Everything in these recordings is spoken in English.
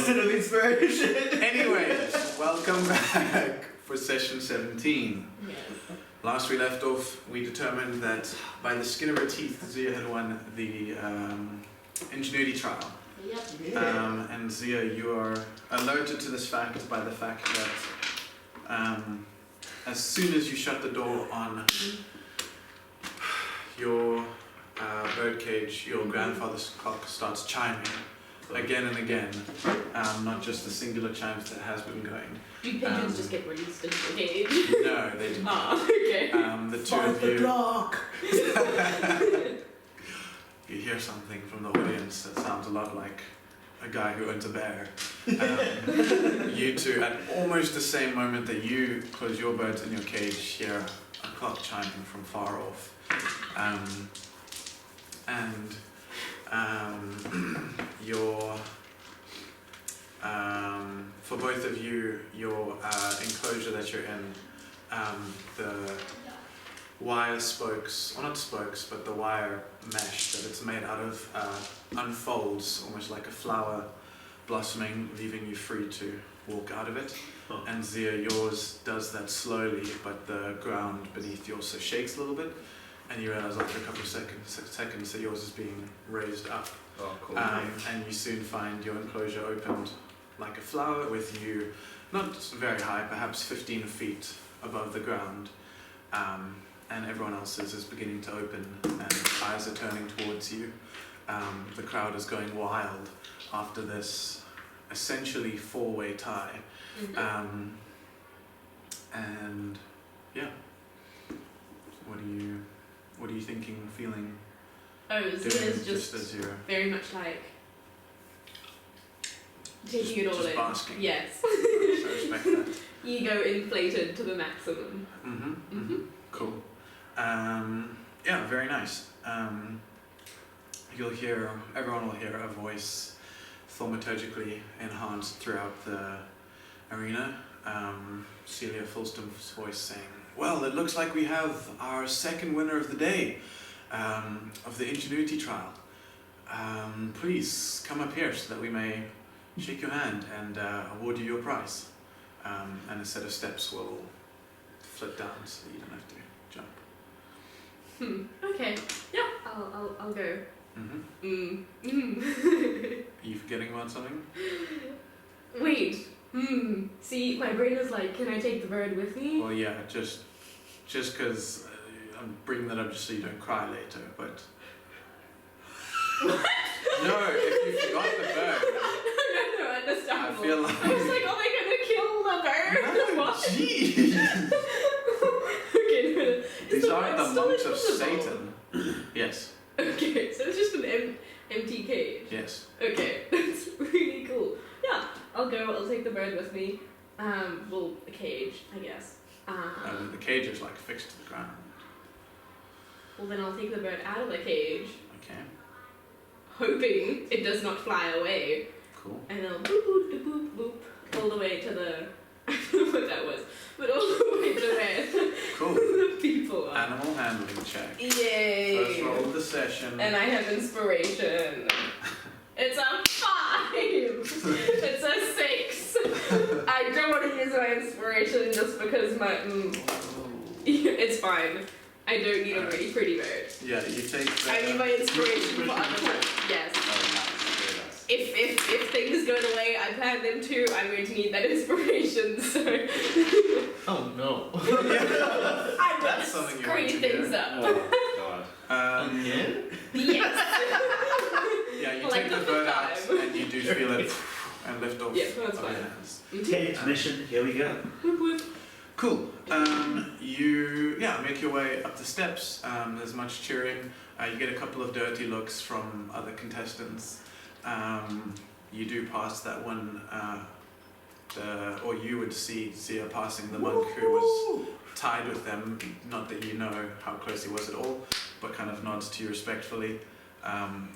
opposite of inspiration. Anyways, welcome back for session 17. Yes. Last we left off, we determined that by the skin of her teeth, Zia had won the ingenuity trial. Yep. And Zia, you are alerted to this fact by the fact that as soon as you shut the door on your birdcage, your grandfather's clock starts chiming again and again. Not just the singular chimes that has been going. Do pigeons just get released into the cage? No, they do not. Ah, okay. The two of you. Clock. You hear something from the audience that sounds a lot like a guy who owns a bear. You two, at almost the same moment that you close your birds in your cage, hear a clock chiming from far off. For both of you, your enclosure that you're in, the wire spokes, or not spokes, but the wire mesh that it's made out of unfolds almost like a flower blossoming, leaving you free to walk out of it. Oh. And Zia, yours does that slowly, but the ground beneath you also shakes a little bit, and you realize after a couple of seconds that yours is being raised up. Oh, cool. And you soon find your enclosure opened like a flower, with you not very high, perhaps 15 feet above the ground, and everyone else's is beginning to open and eyes are turning towards you. The crowd is going wild after this essentially four-way tie. Mm-hmm. And yeah, what are you thinking, feeling? Oh, doing, Zia's just as you're very much like taking it all just in. basking. Yes. I respect that. Ego inflated to the maximum. Cool. Yeah, very nice. Everyone will hear a voice thaumaturgically enhanced throughout the arena. Celia Fulston's voice saying, "Well, it looks like we have our second winner of the day, of the ingenuity trial. Please come up here so that we may shake your hand and award you your prize." And a set of steps will flit down so that you don't have to jump. Okay. Yeah. I'll go. Are you forgetting about something? Wait. See, my brain is like, can I take the bird with me? Well, yeah, just because I'm bringing that up just so you don't cry later, but... No, if you forgot the bird... No, understandable. I feel like... I was like, oh, they're gonna kill the bird. No, What? jeez! Okay, no. These aren't the monks of invisible? Satan. Yes, Okay, so it's just an empty cage. yes. Okay, that's really cool. Yeah, I'll go. I'll take the bird with me. Well, a cage, I guess. The cage is like fixed to the ground. Well, then I'll take the bird out of the cage, Okay, hoping it does not fly away, cool. and I'll boop boop da boop boop all the way to the. I don't know what that was, but all the way to where Cool. the people are. Animal handling check. Yay! First roll of the session. And I have inspiration. It's a 5! It's a 6! I don't want to use my inspiration just because my... it's fine. I don't need a really pretty bird. Yeah, you take the... I need my inspiration for other things. Yes. If things go the way I plan them to, I'm going to need that inspiration, so... Oh no. I'm going That's something to you want screw to do. things up. Oh god. Again? Yes. Yeah, you Like take the the bird fifth out and you do feel it and lift off Yeah, that's of your fine. hands. Cage mission, here we go. Cool. You make your way up the steps. There's much cheering. You get a couple of dirty looks from other contestants. You do pass that one, or you would see Zia passing the monk who was tied with them. Not that you know how close he was at all, but kind of nods to you respectfully,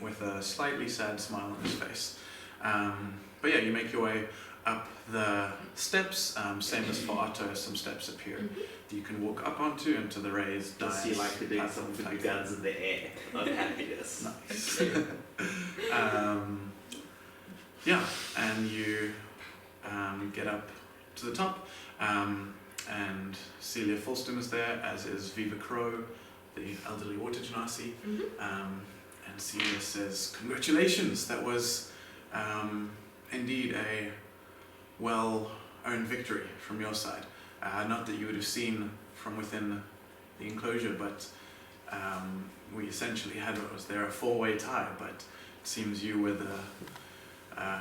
with a slightly sad smile on his face. But yeah, you make your way up the steps, same as for Otto, some steps appear that you can walk up onto into the raised dais. You like to do something with your guns in the air. Of happiness. Nice. yeah, and you get up to the top, and Celia Fulston is there, as is Viva Crow, the elderly water genasi. And Celia says, "Congratulations, that was indeed a well-earned victory from your side. Not that you would have seen from within the enclosure, but we essentially had what was there, a four-way tie, but it seems you were the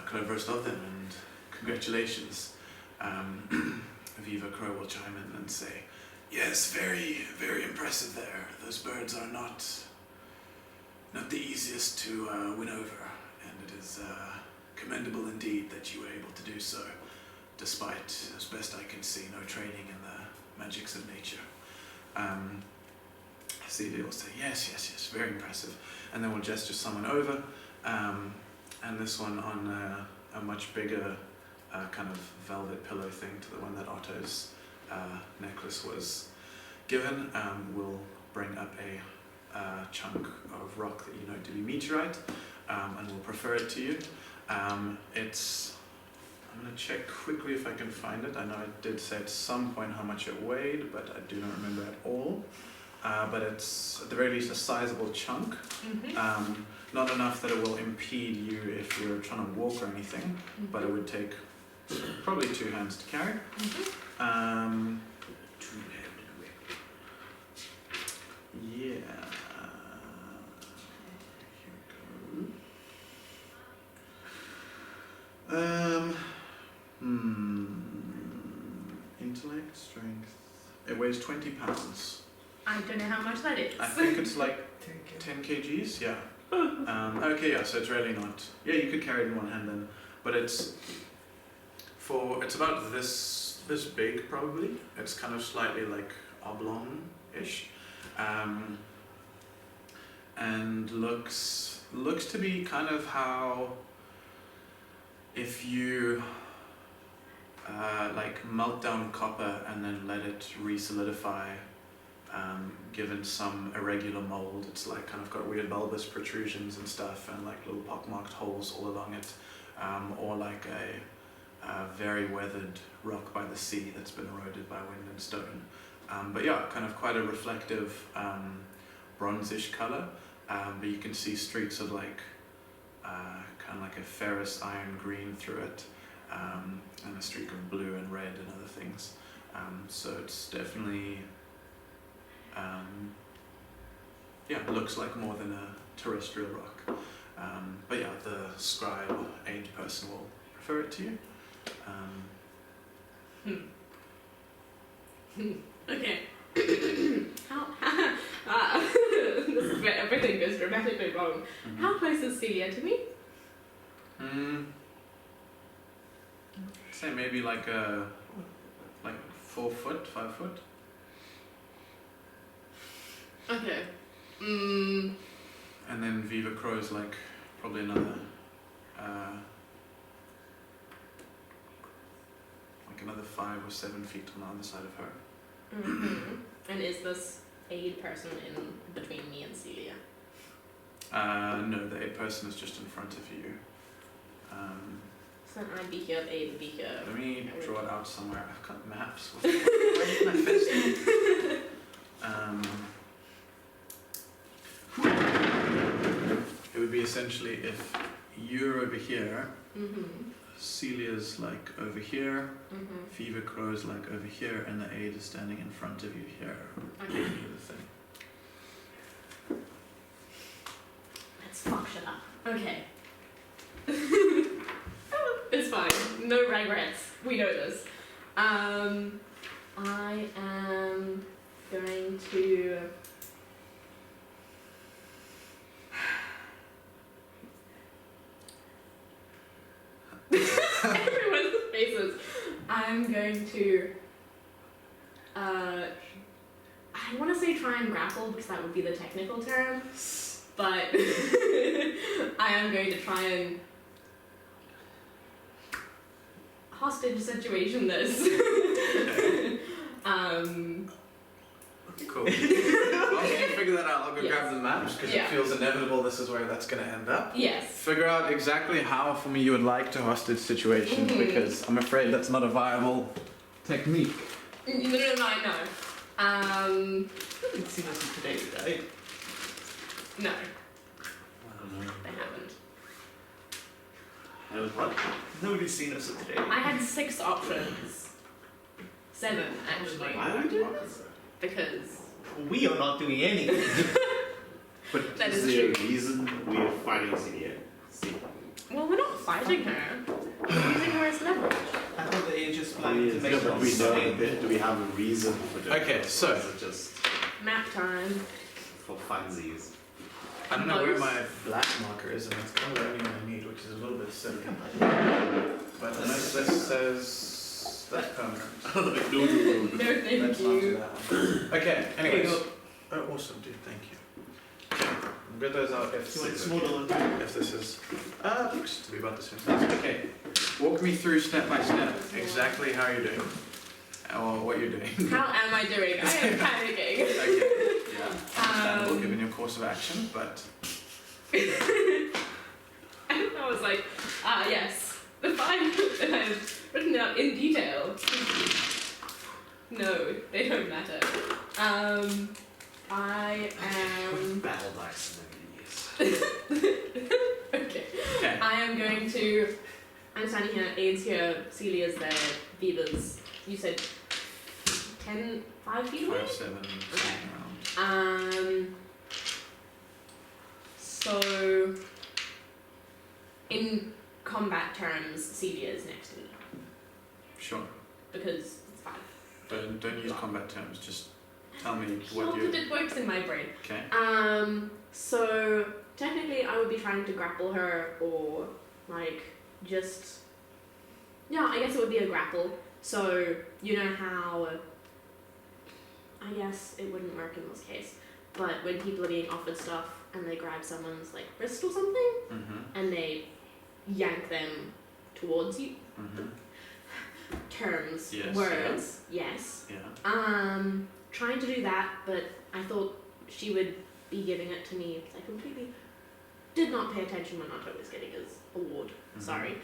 cleverest of them, and congratulations." Viva Crow will chime in and say, "Yes, very, very impressive there. Those birds are not the easiest to win over, and it is commendable indeed that you were able to do so, despite, as best I can see, no training in the magics of nature." Celia will say, yes, very impressive. And then we'll gesture someone over, and this one on a much bigger kind of velvet pillow thing to the one that Otto's necklace was given, will bring up a chunk of rock that you know to be meteorite, and we'll prefer it to you. I'm going to check quickly if I can find it. I know I did say at some point how much it weighed, but I do not remember at all. But it's at the very least a sizable chunk. Not enough that it will impede you if you're trying to walk or anything, but it would take probably 2 hands to carry. Yeah. Intellect, strength. It weighs 20 pounds. I don't know how much that is. I think it's like 10 kgs, yeah. Okay, yeah, so it's really not. Yeah, you could carry it in one hand then, but it's about this big probably. It's kind of slightly like oblong-ish, and looks to be kind of how if you like melt down copper and then let it re-solidify, given some irregular mold. It's like kind of got weird bulbous protrusions and stuff, and like little pockmarked holes all along it, or like a very weathered rock by the sea that's been eroded by wind and stone. But yeah, kind of quite a reflective bronzish color, but you can see streaks of like kind of like a ferrous iron green through it, and a streak of blue and red and other things. So it's definitely it looks like more than a terrestrial rock. But yeah, the scribe aid person will refer it to you. Okay. This is where everything goes dramatically wrong. How close is Celia to me? Say maybe like 4 foot, 5 foot. Okay. And then Viva Crow's like probably another 5 or 7 feet on the other side of her. And is this aid person in between me and Celia? No, the aid person is just in front of you. So I'd be here, the aid would be here. Let me draw it out somewhere. I've got maps. Where can I fit it would be essentially if you're over here, Celia's like over here, Fever Crow's like over here, and the aid is standing in front of you here. Okay. The thing. Let's fuck shit up. Okay. It's fine. No regrets. We know this. I am going to... Everyone's faces. I'm going to... I want to say try and grapple because that would be the technical term, but I am going to try and hostage situation this. Cool. While you figure that out, I'll go Yes. grab the maps because Yeah. it feels inevitable this is where that's going to end up. Yes. Figure out exactly how for me you would like to host this situation because I'm afraid that's not a viable technique. No, I know. You've seen us today, right? No, I don't know. they haven't. What? Nobody's seen us today. I had 6 options. 7, actually. Why are we doing this? Because We are not doing anything. But that Is is there a true. reason we are fighting Celia? Well, we're not fighting her. We're using her as leverage. I thought the agents I planning mean, to make but we know us that. Do we have a reason for doing Okay, it? so- Or is it just Map time. for funsies? I don't know where Most- my black marker is, and it's kind of the only one I need, which is a little bit silly. But unless this says that's permanent. No. No, Let's thank not do you. that one. Okay, Here you anyways. go. Oh, awesome, dude, thank you. Okay, I'll get those out if You want this smaller one? if this is looks to be about the same size. Okay, walk me through step by step exactly how you're doing or what you're doing. How am I doing? I am panicking. Okay, yeah, understandable Um, given your course of action, but I was like, yes, the 5 that I've written out in detail. No, they don't matter. I am. Battle dice and Okay. okay. I am going to. I'm standing here, Aids here, Celia's there, Beaver's. You said 5 feet away? 5, 7, something around. So, in combat terms, Celia is next to me Sure. because it's 5. Don't use combat terms. Just tell me Sure, what but you. it works in my brain. Okay. So technically, I would be trying to grapple her, or like just. Yeah, I guess it would be a grapple. So you know how. I guess it wouldn't work in this case, but when people are being offered stuff and they grab someone's like wrist or something Mhm. and they yank them towards you. Mhm. Terms, Yes, words, yes. Yeah. Trying to do that, but I thought she would be giving it to me. I completely did not pay attention when Otto was getting his award. Mhm. Sorry.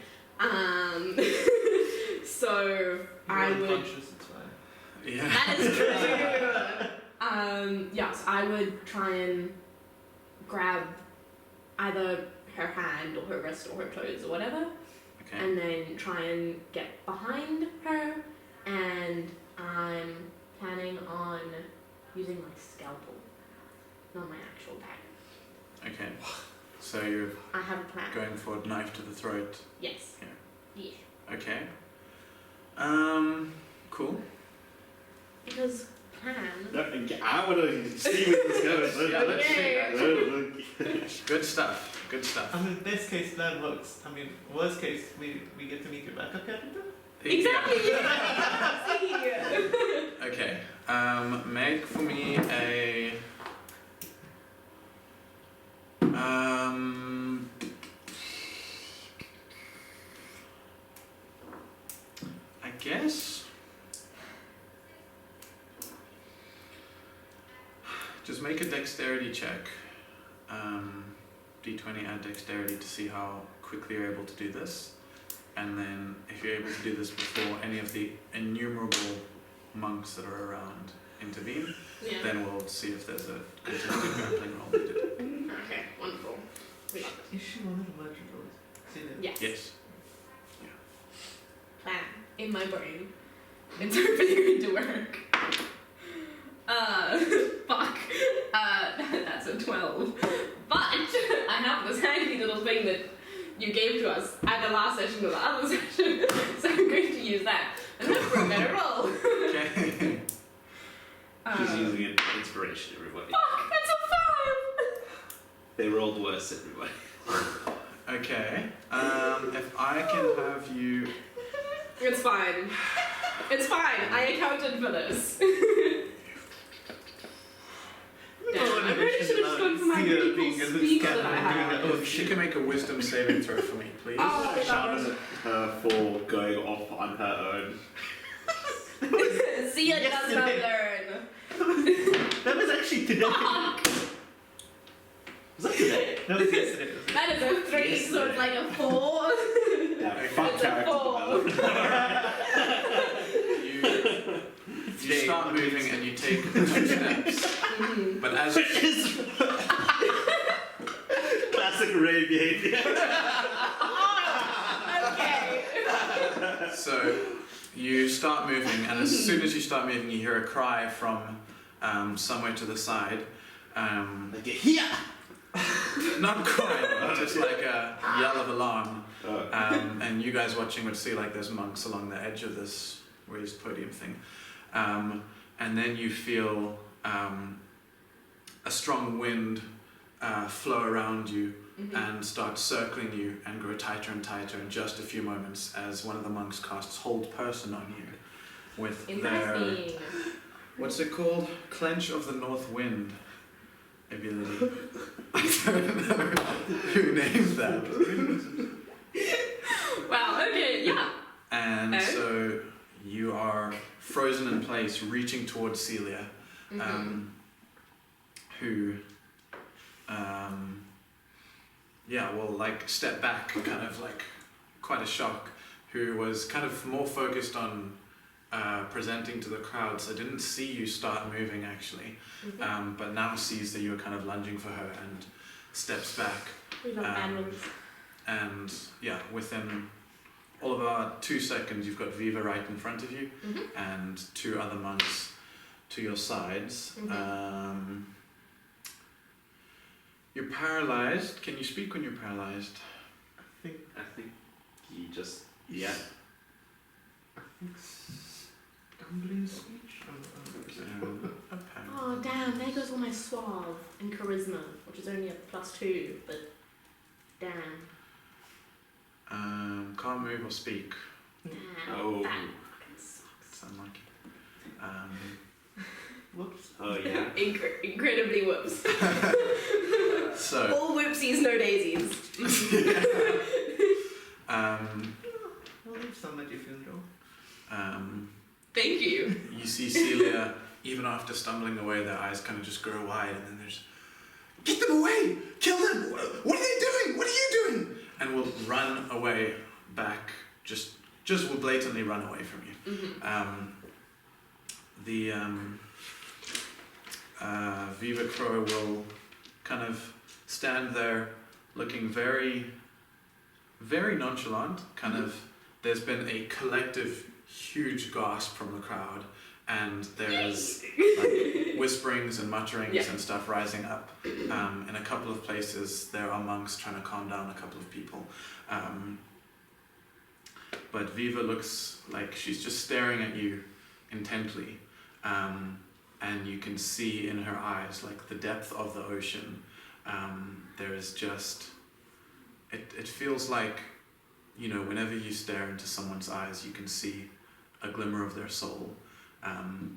So I would. Unconscious, it's fine. Yeah. That is true. Yes, I would try and grab either her hand or her wrist or her toes or whatever, Okay. and then try and get behind her. And I'm planning on using my scalpel, not my actual dagger. Okay. So you're I have a plan. going for a knife to the throat. Yes. Yeah. Yeah. Okay. Cool. Because plan. I want to see where this goes. Okay. Good stuff. Good stuff. I mean, best case plan works. I mean, worst case, we get to meet your backup character. Exactly. Yeah. Okay. Make for me a. I guess. Just make a dexterity check. D20 add dexterity to see how quickly you're able to do this. And then if you're able to do this before any of the innumerable monks that are around intervene, Yeah. then we'll see if there's a contested grappling roll needed. Okay. Wonderful. We got Is she one of the merchant lords? See that? this. Yes. Yes. Plan in my brain. It's hopefully going to work. Fuck. That's a 12. But I have this handy little thing that you gave to us at the last session of the other session, so I'm going to use that and hope for a better roll. Okay. She's using it for inspiration, everybody. Fuck, it's a 5! They rolled worse, everybody. Okay. If I can have you. It's fine. It's fine. I accounted for this. Yeah, I really should have just gone for my really cool speech that I have. Oh, she can make a wisdom saving throw for me, please. Oh, that Shouted at her for going off on her own. Zia does not learn. That was actually today. Fuck! Was that today? That was yesterday. That is a 3, so it's like a 4. Yeah, fuck It's a character 4. development. You start moving and you take 2 steps. But as Which is classic Ray behavior. Okay. So you start moving, and as soon as you start moving, you hear a cry from somewhere to the side. Like a here. Not cry, but just like a yell of alarm. And you guys watching would see like there's monks along the edge of this raised podium thing. And then you feel a strong wind flow around you and start circling you and grow tighter and tighter in just a few moments as one of the monks casts Hold Person on you with their, Interesting. what's it called? Clench of the North Wind ability. I don't know who named that. Wow, okay, yeah. And so you are frozen in place, reaching towards Celia, who, will like step back, kind of like quite a shock, who was kind of more focused on presenting to the crowd, so didn't see you start moving actually, but now sees that you're kind of lunging for her and steps back. We love animals. And yeah, within all of about 2 seconds, you've got Viva right in front of you, and 2 other monks to your sides. You're paralyzed. Can you speak when you're paralyzed? I think he just, yeah. Stumbling speech? Apparently. Oh damn, there goes all my suave and charisma, which is only a +2, but damn. Can't move or speak. Damn, Oh. that fucking sucks. It's unlucky. Whoops. Oh yeah. Incredibly whoops. So. All whoopsies, no daisies. Well, there's some at your funeral. Thank you. You see Celia, even after stumbling away, their eyes kind of just grow wide, and then there's, get them away! Kill them! What are they doing? What are you doing? And will run away back, just will blatantly run away from you. Viva Crow will kind of stand there looking very, very nonchalant, kind of, there's been a collective huge gasp from the crowd, and there's like whisperings and mutterings and stuff rising up. In a couple of places there are monks trying to calm down a couple of people. But Viva looks like she's just staring at you intently, and you can see in her eyes like the depth of the ocean. There is just, it feels like, you know, whenever you stare into someone's eyes, you can see a glimmer of their soul.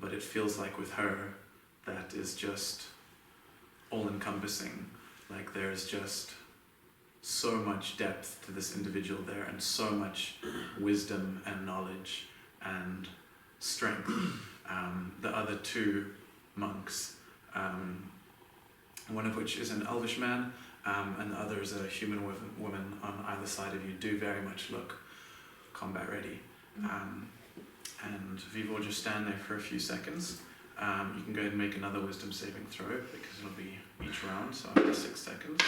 But it feels like with her, that is just all-encompassing. Like there's just so much depth to this individual there, and so much wisdom and knowledge and strength. The other 2 monks, one of which is an elvish man, and the other is a human woman on either side of you, do very much look combat ready. And Viva will just stand there for a few seconds. You can go ahead and make another wisdom saving throw, because it'll be each round, so after 6 seconds.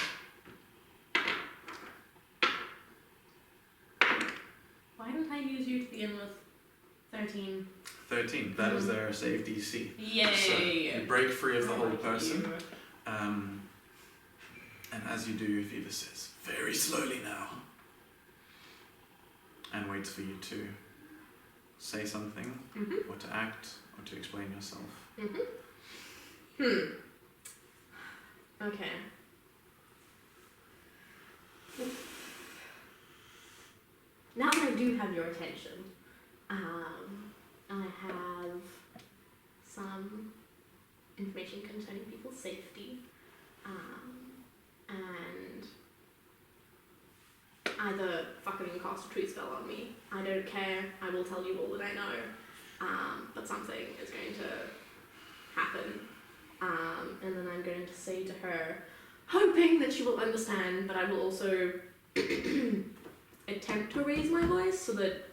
Why didn't I use you to begin with? 13. 13, that is their save DC. Yay! So you break free of the whole person. And as you do, Viva says, very slowly now. And waits for you to say something, or to act, or to explain yourself. Okay. Now that I do have your attention, I have some information concerning people's safety, and either fucking cast a true spell on me. I don't care. I will tell you all that I know. But something is going to happen. And then I'm going to say to her, hoping that she will understand, but I will also attempt to raise my voice so that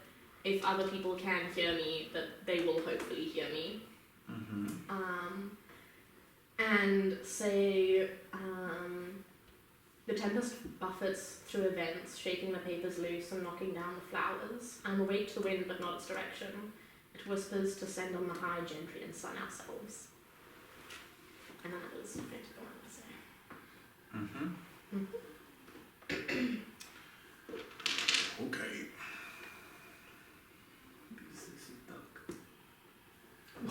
if other people can hear me, that they will hopefully hear me. And say, the tempest buffets through events, shaking the papers loose and knocking down the flowers. I'm awake to the wind, but not its direction. It whispers to send on the high gentry and sun ourselves. And then it was going to go on to say. Okay. This is a duck.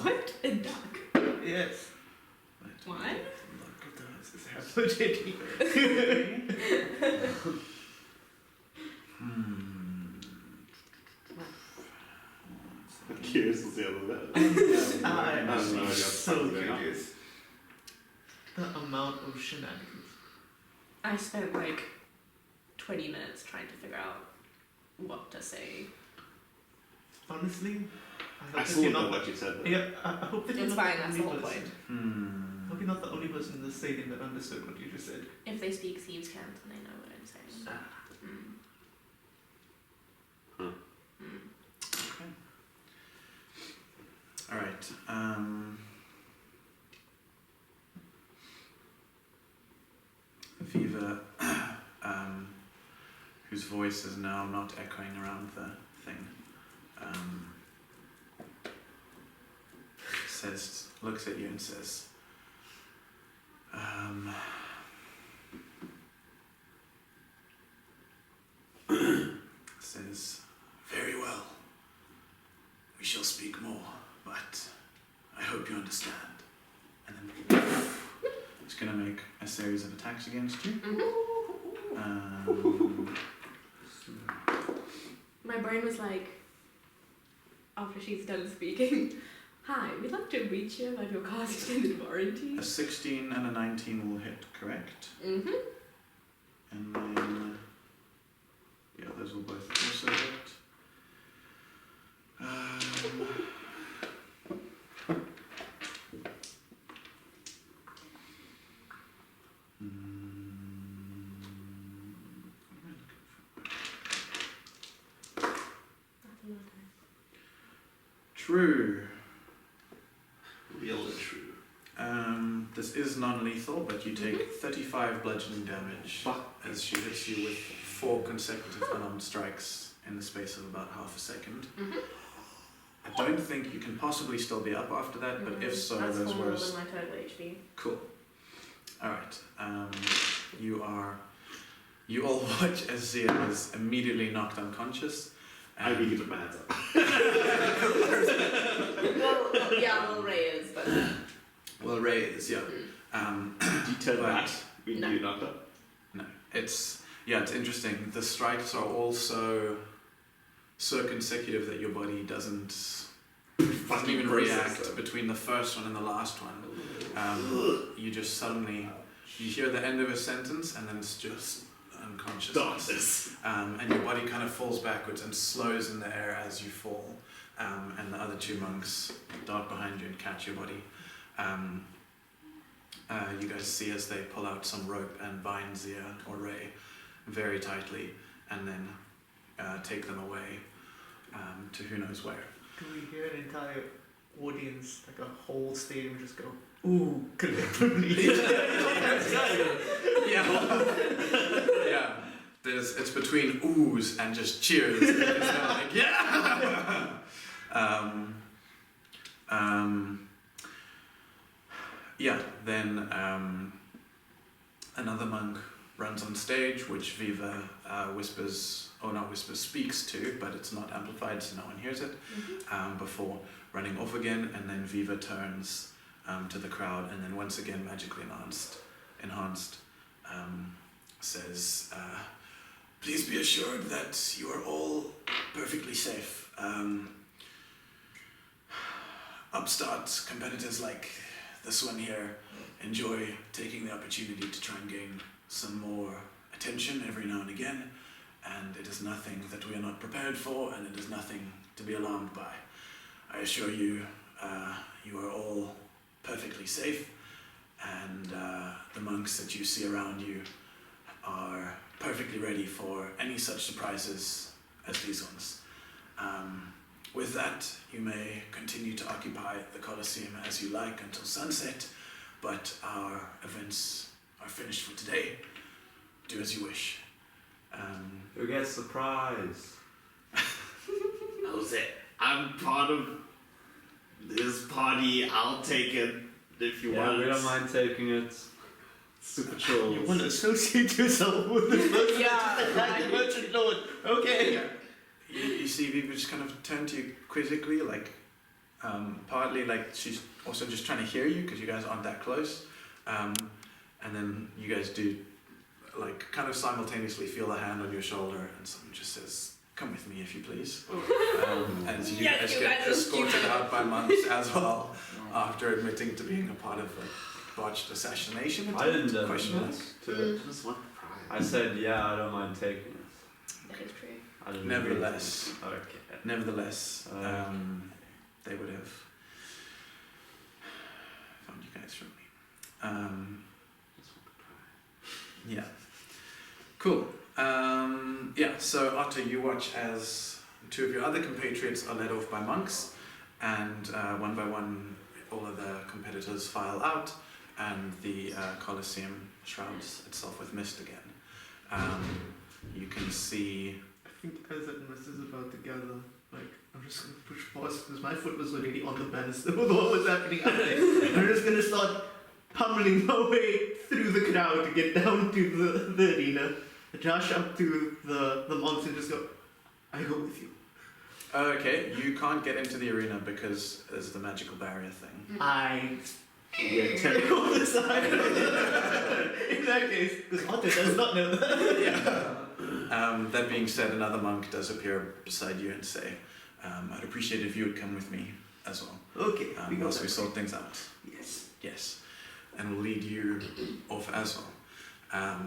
What? A duck? Yes. Why? This is absolutely. I'm curious to see how that. I'm no actually idea. so curious. The amount of shenanigans. I spent like 20 minutes trying to figure out what to say. Honestly, I I hope that still you're don't know not. what you said. Though. Yeah, I hope that you're It's not fine, the that's only the whole person. point. I hope you're not the only person in the stadium that understood what you just said. If they speak thieves' cant, then they know what I'm saying. Okay. All right. Viva, whose voice is now not echoing around the thing, looks at you and says, very well. We shall speak more, but I hope you understand. And then it's going to make a series of attacks against you. My brain was like, after she's done speaking, hi, we'd like to reach you about your car's extended warranty. A 16 and a 19 will hit, correct? Mm-hmm. And then, yeah, those will both also hit. True. Real and true. This is non-lethal, but you take 35 bludgeoning damage as she hits you with 4 consecutive unarmed strikes in the space of about half a second. I don't think you can possibly still be up after that, but if so, that's those more were than my total HP. cool. All right. You all watch as Zia is immediately knocked unconscious. I really put my hands up. Well, Ray is, but... Well, Ray is, yeah. Did you turn back when No. you knocked up? No, it's interesting. The strikes are all so consecutive that your body doesn't even react between the first one and the last one. You just suddenly you hear the end of a sentence and then it's just unconsciousness. Darkness. And your body kind of falls backwards and slows in the air as you fall. And the other 2 monks dart behind you and catch your body. You guys see as they pull out some rope and bind Zia or Ray very tightly and then take them away to who knows where. Do we hear an entire audience, like a whole stadium, just go, ooh, collectively? Yeah. It's between oohs and just cheers. It's kind of like, yeah! Then another monk runs on stage, which Viva speaks to, but it's not amplified so no one hears it, before running off again, and then Viva turns to the crowd and then once again magically enhanced says, please be assured that you are all perfectly safe. Upstart competitors like this one here enjoy taking the opportunity to try and gain some more attention every now and again, and it is nothing that we are not prepared for, and it is nothing to be alarmed by. I assure you, you are all perfectly safe, and the monks that you see around you are perfectly ready for any such surprises as these ones. With that, you may continue to occupy the Colosseum as you like until sunset, but our events are finished for today. Do as you wish. Who gets the prize? Jose, I'm part of this party. I'll take it if you want. We don't mind taking it. Super trolls. You want to associate yourself with this person? Yeah, Like the merchant lord. Okay. You see Viva just kind of turn to you quizzically, like, partly like she's also just trying to hear you because you guys aren't that close. And then you guys do, like, kind of simultaneously feel a hand on your shoulder and someone just says, "Come with me if you please." As you Yes, guys you get guys are escorted stupid. out by monks as well, after admitting to being a part of a botched assassination. I didn't question mark. admit to it. I just want the prize. I said, yeah, I don't mind taking it. That is true. I didn't Nevertheless, Okay. Nevertheless, they would have found you guys shortly. Just want the prize. Yeah. Cool. So Otto, you watch as two of your other compatriots are led off by monks, and one by one all of the competitors file out, and the Colosseum shrouds itself with mist again. You can see... I think as that mess is about to gather, like, I'm just gonna push pause because my foot was already on the banister with what was happening out there. I'm just gonna start pummeling my way through the crowd to get down to the arena, dash up to the monks and just go, "I go with you." Okay, you can't get into the arena because there's the magical barrier thing. I take on the side. In that case, because Otto does not know that. That being said, another monk does appear beside you and say, "I'd appreciate it if you would come with me as well. Okay, we go Once we that sort things out." Yes. Yes. And we'll lead you off as well.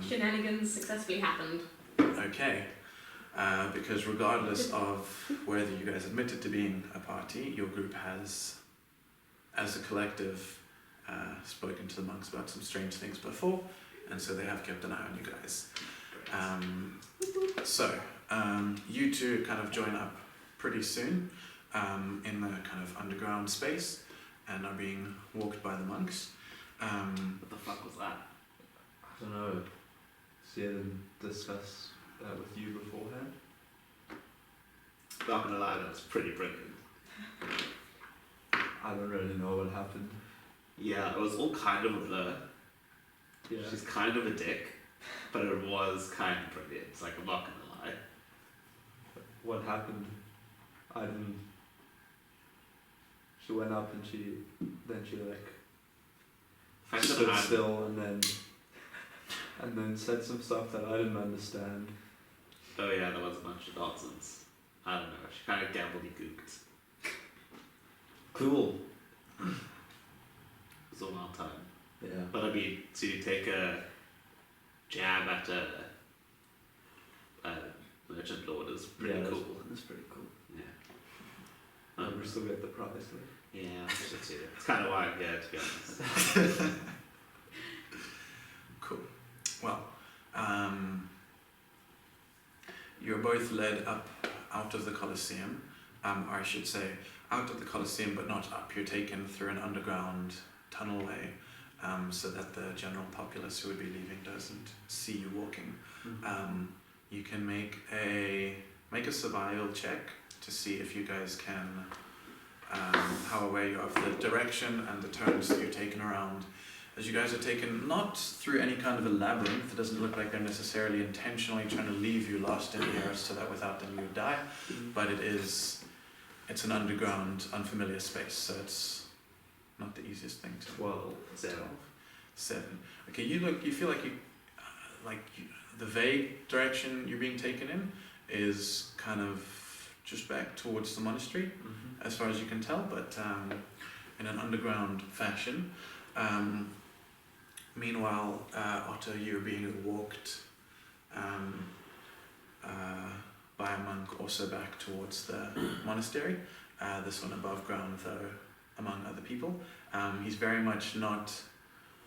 Shenanigans successfully happened. Okay. Because regardless of whether you guys admitted to being a party, your group has, as a collective, spoken to the monks about some strange things before, and so they have kept an eye on you guys. You two kind of join up pretty soon in the kind of underground space and are being walked by the monks. What the fuck was that? I don't know. See, I didn't discuss that with you beforehand. Not gonna lie, that was pretty brilliant. I don't really know what happened. Yeah, it was all kind of a blur. Yeah. She's kind of a dick, but it was kind of brilliant. It's like, I'm not gonna lie. What happened? I didn't. She went up and she like Fact of the stood matter- still and then said some stuff that I didn't understand. Oh yeah, there was a bunch of nonsense. I don't know, she kind of gobbledygooked. Cool. It was a wild time. Yeah. But I mean, to take a jab at a merchant lord is pretty cool. That's pretty cool. Yeah. We still get the prize though. Yeah, I should too. It's kind of why I'm here, to be honest. Cool. Well, you're both led up out of the Colosseum, or I should say out of the Colosseum but not up. You're taken through an underground tunnelway so that the general populace who would be leaving doesn't see you walking. You can make a survival check to see if you guys can, how aware you are of the direction and the turns that you're taken around. As you guys are taken not through any kind of a labyrinth, it doesn't look like they're necessarily intentionally trying to leave you lost in the earth so that without them you would die, but it's an underground, unfamiliar space, so it's not the easiest thing to 12. 7. Okay, you feel like the vague direction you're being taken in is kind of just back towards the monastery, as far as you can tell, but in an underground fashion. Meanwhile, Otto, you're being walked by a monk also back towards the monastery, this one above ground though, among other people. He's very much not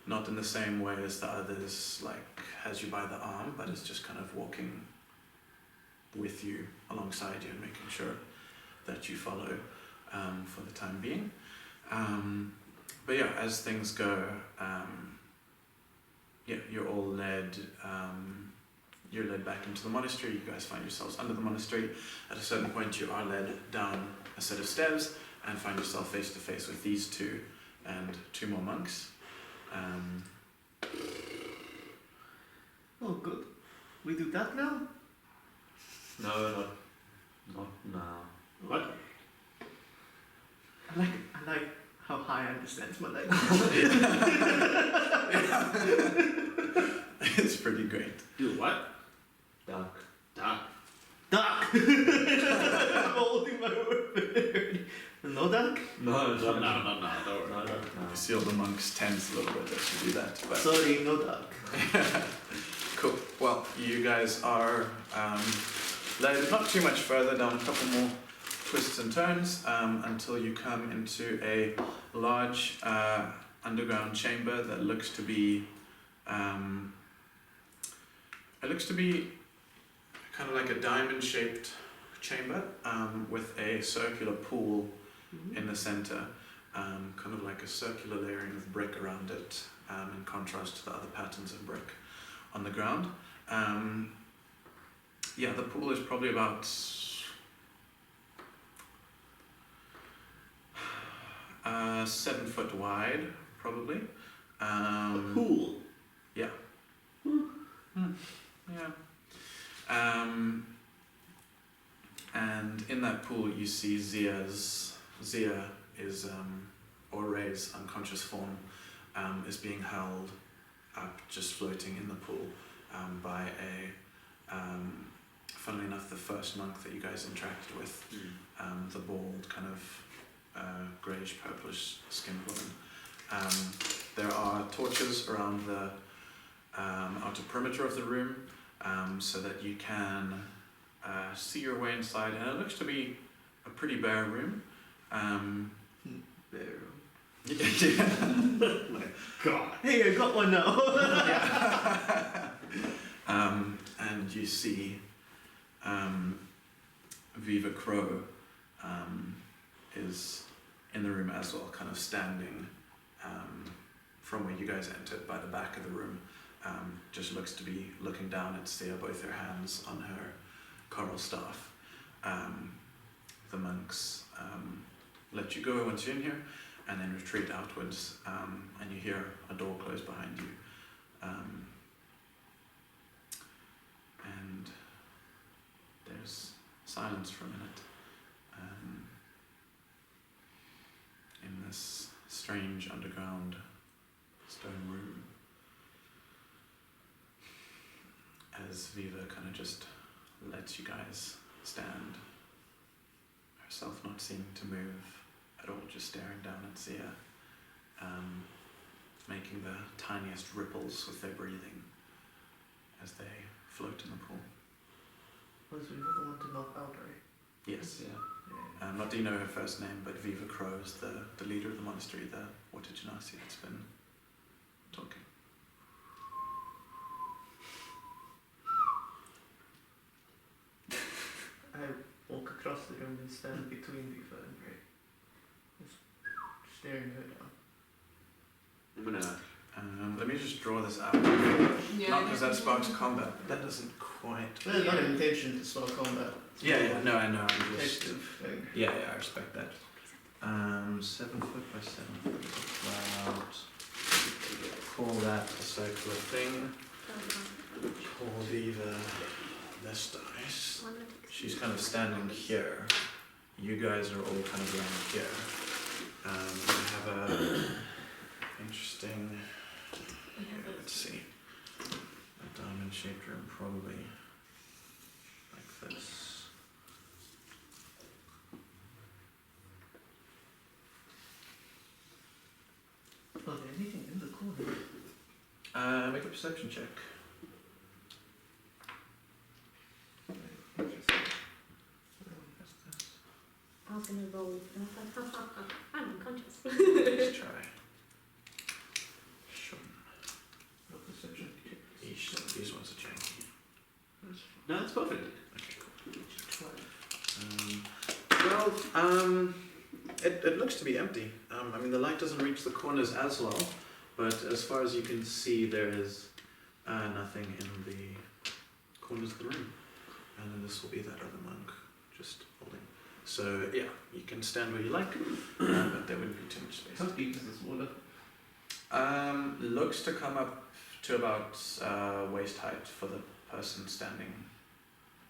in the same way as the others, like has you by the arm, but is just kind of walking with you, alongside you, and making sure that you follow for the time being. But yeah, as things go, you're all led. You're led back into the monastery. You guys find yourselves under the monastery. At a certain point, you are led down a set of stairs and find yourself face to face with these two and two more monks. Oh, good. We do that now? No, not now. What? I like how high I understand my language. It's pretty great. Do what? Duck. Duck. Duck! I'm holding my word. No duck? No, No, no. don't worry. You see all the monks tense a little bit as you do that. But Sorry, no duck. cool. Well, you guys are led not too much further, down a couple more twists and turns until you come into a large underground chamber that looks to be kind of like a diamond-shaped chamber with a circular pool in the center, kind of like a circular layering of brick around it, in contrast to the other patterns of brick on the ground. The pool is probably about 7 foot wide, probably. A pool. Yeah. And in that pool you see Zia is, or Ray's unconscious form, is being held up, just floating in the pool, by funnily enough, the first monk that you guys interacted with, the bald, kind of greyish, purplish skinned woman. There are torches around the outer perimeter of the room, so that you can see your way inside, and it looks to be a pretty bare room. Bare room. Yeah. God. Hey, I got one now. And you see Viva Crow is in the room as well, kind of standing from where you guys entered by the back of the room. Just looks to be looking down at Sia, both her hands on her coral staff. The monks let you go once you're in here, and then retreat outwards, and you hear a door close behind you. And there's silence for a minute in this strange underground stone room, as Viva kind of just lets you guys stand, herself not seeming to move at all, just staring down at Zia, making the tiniest ripples with their breathing as they float in the pool. Was we the one to knock out, right? Yes. Yeah. Not do you know her first name, but Viva Crow is the leader of the monastery, the Watajanasi that's been talking. I walk across the room and stand between Viva and Ray. Just staring her down. I'm gonna. Let me just draw this out. Yeah, Not because that sparks combat, but that doesn't quite. Well, it's not an intention to start combat. No, I know. I'm just. Active thing. Yeah, I respect that. 7 foot by 7 foot. About. Call that a circular thing. Call Viva this dice. She's kind of standing here. You guys are all kind of around here. We have a interesting. Let's see. A diamond-shaped room, probably like this. Oh, there anything in the corner? Make a perception check. Interesting. That's was gonna roll, and I was like, ha ha ha, I'm unconscious. Let's try. Sure. These ones are janky. No, it's perfect. It looks to be empty. I mean, the light doesn't reach the corners as well, but as far as you can see, there is nothing in the corners of the room. And then this will be that other monk just holding. So, yeah, you can stand where you like, but there wouldn't be too much space. How deep is this water? Looks to come up to about waist height for the person standing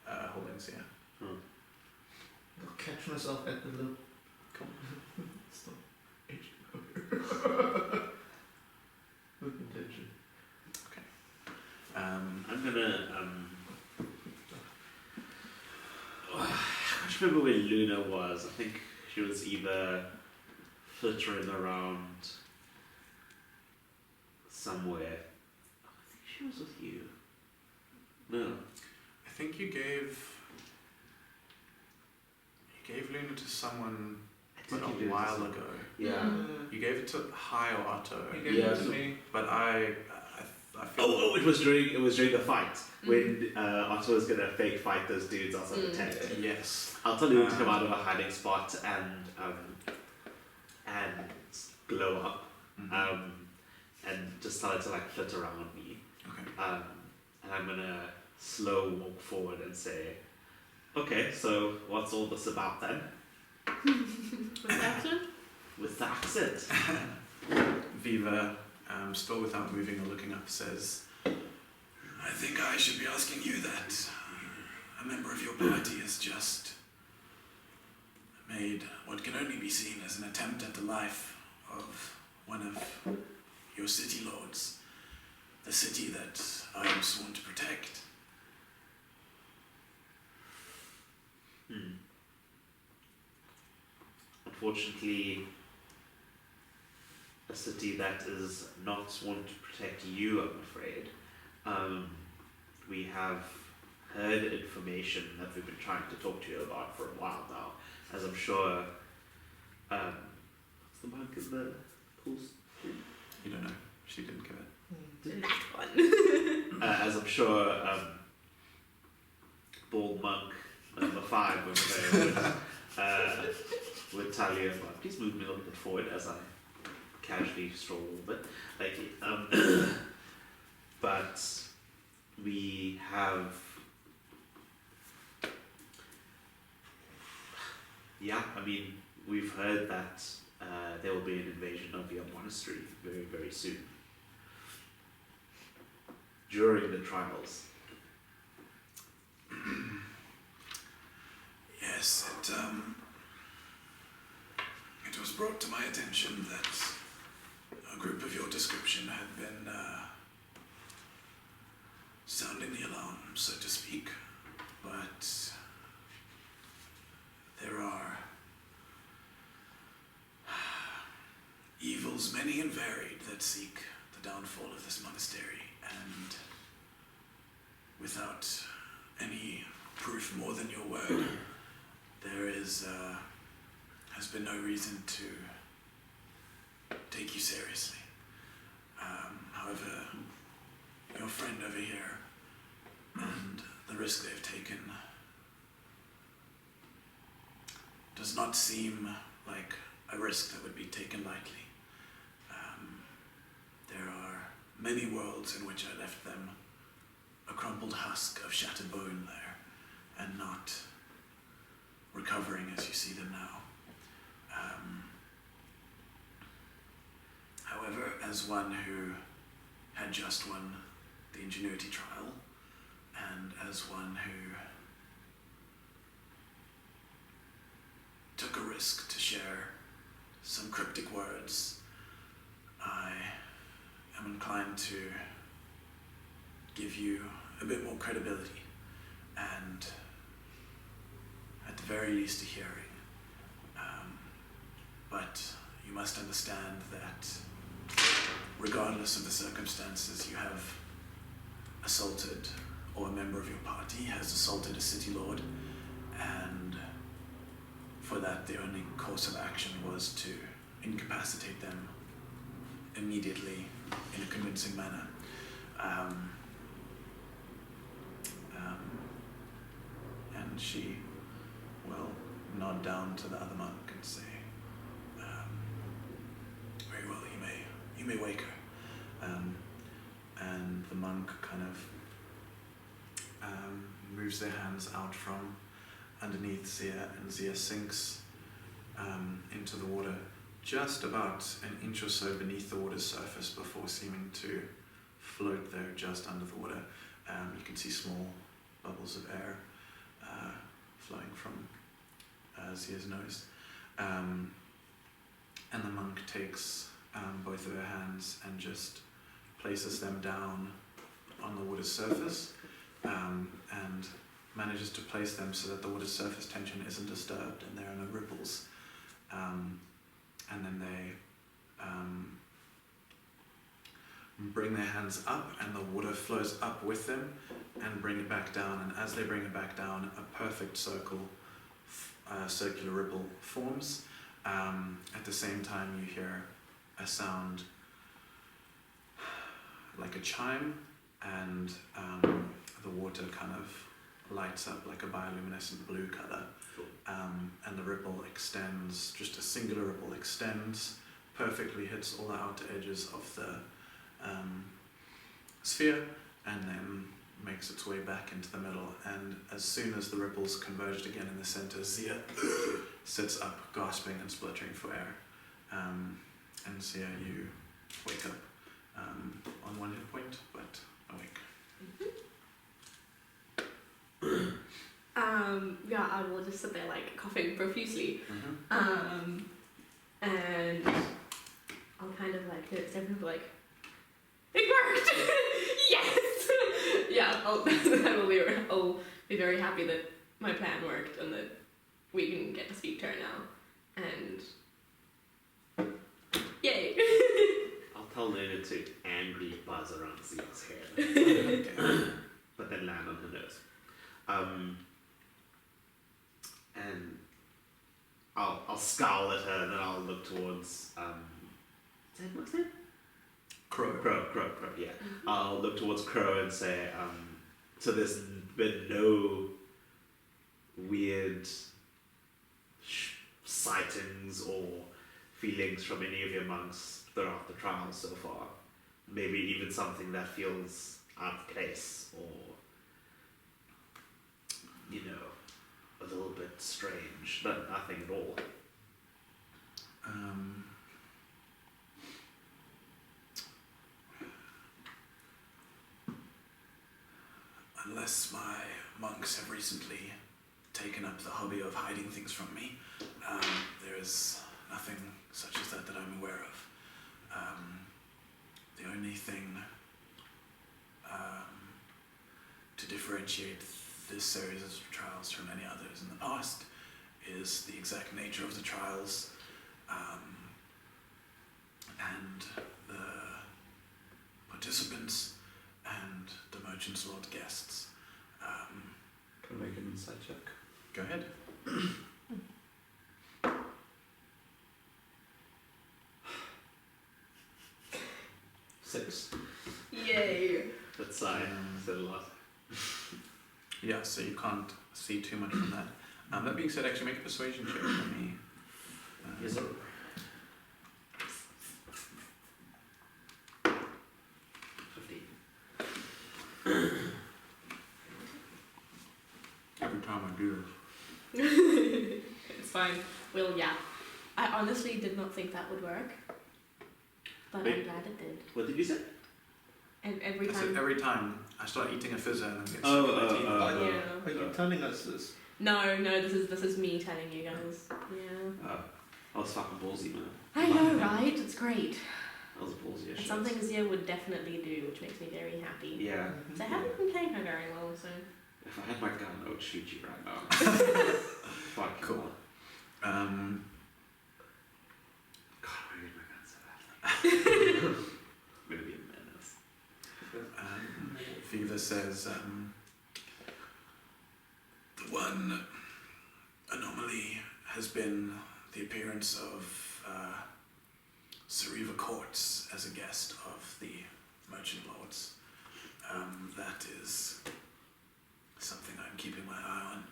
holding Zia. I'll catch myself at the loop. Cool. Stop. With intention. I'm gonna I can't remember where Luna was. I think she was either flittering around somewhere. I think she was with you. No. I think you gave Luna to someone but a while ago. Yeah. You gave it to Hai or Otto, You gave Yeah, it to so- me. but I feel Oh, it was during the fight when Otto was gonna fake fight those dudes outside the tent. yes. I'll tell you to come out of a hiding spot and glow up and just started to like flit around me. Okay. And I'm gonna slow walk forward and say, okay, so what's all this about then? With accent? With the accent. Viva, still without moving or looking up, says, I think I should be asking you that. A member of your party has just made what can only be seen as an attempt at the life of one of your city lords. The city that I am sworn to protect. Unfortunately, a city that is not sworn to protect you, I'm afraid. We have heard information that we've been trying to talk to you about for a while now, as I'm sure. What's the monk in the pool? You don't know. She didn't give it. That one. As I'm sure bald monk number 5 over there would tell you about. Please move me a little bit forward as I casually stroll a little bit. Thank you. But we have, I mean, we've heard that there will be an invasion of your monastery very, very soon. During the trials. Yes, it was brought to my attention that a group of your description had been sounding the alarm, so to speak. But there are evils many and varied that seek the downfall of this monastery, and without any proof more than your word, there has been no reason to take you seriously. However, your friend over here and the risk they've taken does not seem like a risk that would be taken lightly. There are many worlds in which I left them a crumpled husk of shattered bone there, and not recovering as you see them now. However, as one who had just won the Ingenuity trial, and as one who took a risk to share some cryptic words, I am inclined to give you a bit more credibility, and at the very least a hearing. But you must understand that regardless of the circumstances, you have assaulted, or a member of your party has assaulted a city lord, and for that, the only course of action was to incapacitate them immediately in a convincing manner. And she will nod down to the other monk and say, very well, you may wake her. And the monk kind of moves their hands out from underneath Zia, and Zia sinks into the water just about an inch or so beneath the water's surface before seeming to float there just under the water. You can see small bubbles of air flowing from Zia's nose. And the monk takes both of her hands and just places them down on the water's surface, and manages to place them so that the water's surface tension isn't disturbed and there are no ripples. And then they bring their hands up, and the water flows up with them and bring it back down. And as they bring it back down, a perfect circle, circular ripple forms. At the same time, you hear a sound like a chime, and the water kind of lights up like a bioluminescent blue color. And the ripple extends, just a singular ripple extends, perfectly hits all the outer edges of the sphere, and then makes its way back into the middle. And as soon as the ripples converged again in the center, Zia sits up, gasping and spluttering for air. And Zia, you wake up on 1 hit point, but awake. Yeah, I will just sit there like coughing profusely. And I'll kind of like hit everyone like, it worked! Yes! Yeah, I'll be very happy that my plan worked and that we can get to speak to her now. And yay! I'll tell Luna to angry buzz around Zia's head, but then land on her nose. And I'll scowl at her, and then I'll look towards what's that? Crow, yeah. I'll look towards Crow and say, so there's been no weird sightings or feelings from any of your monks throughout the trial so far? Maybe even something that feels out of place, or a little bit strange, but nothing at all. Unless my monks have recently taken up the hobby of hiding things from me, there is nothing such as that I'm aware of. The only thing to differentiate this series of trials from any others in the past is the exact nature of the trials, and the participants and the merchant's lord guests. Can I make an insight check? Go ahead. 6. Yay! That's said a lot. Yeah, so you can't see too much from that. That being said, actually make a persuasion check for me. Yes, sir. 15. Every time I do It's fine. Well, yeah. I honestly did not think that would work, but Wait. I'm glad it did. What did you say? And every this. I said time. every time I start eating a fizzer and then get sick Oh, of my teeth. Yeah. Are you telling us this? No, this is me telling you guys. Yeah. I was fucking ballsy, man. I know, right? It's great. That was a ballsy It's shit. something Zia would definitely do, which makes me very happy. Yeah. So I haven't been playing her very well, so. If I had my gun, I would shoot you right now. Fuck you. Cool. God, I need my gun so badly. I'm gonna be a menace. Viva says, the one anomaly has been the appearance of Cereva Courts as a guest of the Merchant Lords. That is something I'm keeping my eye on.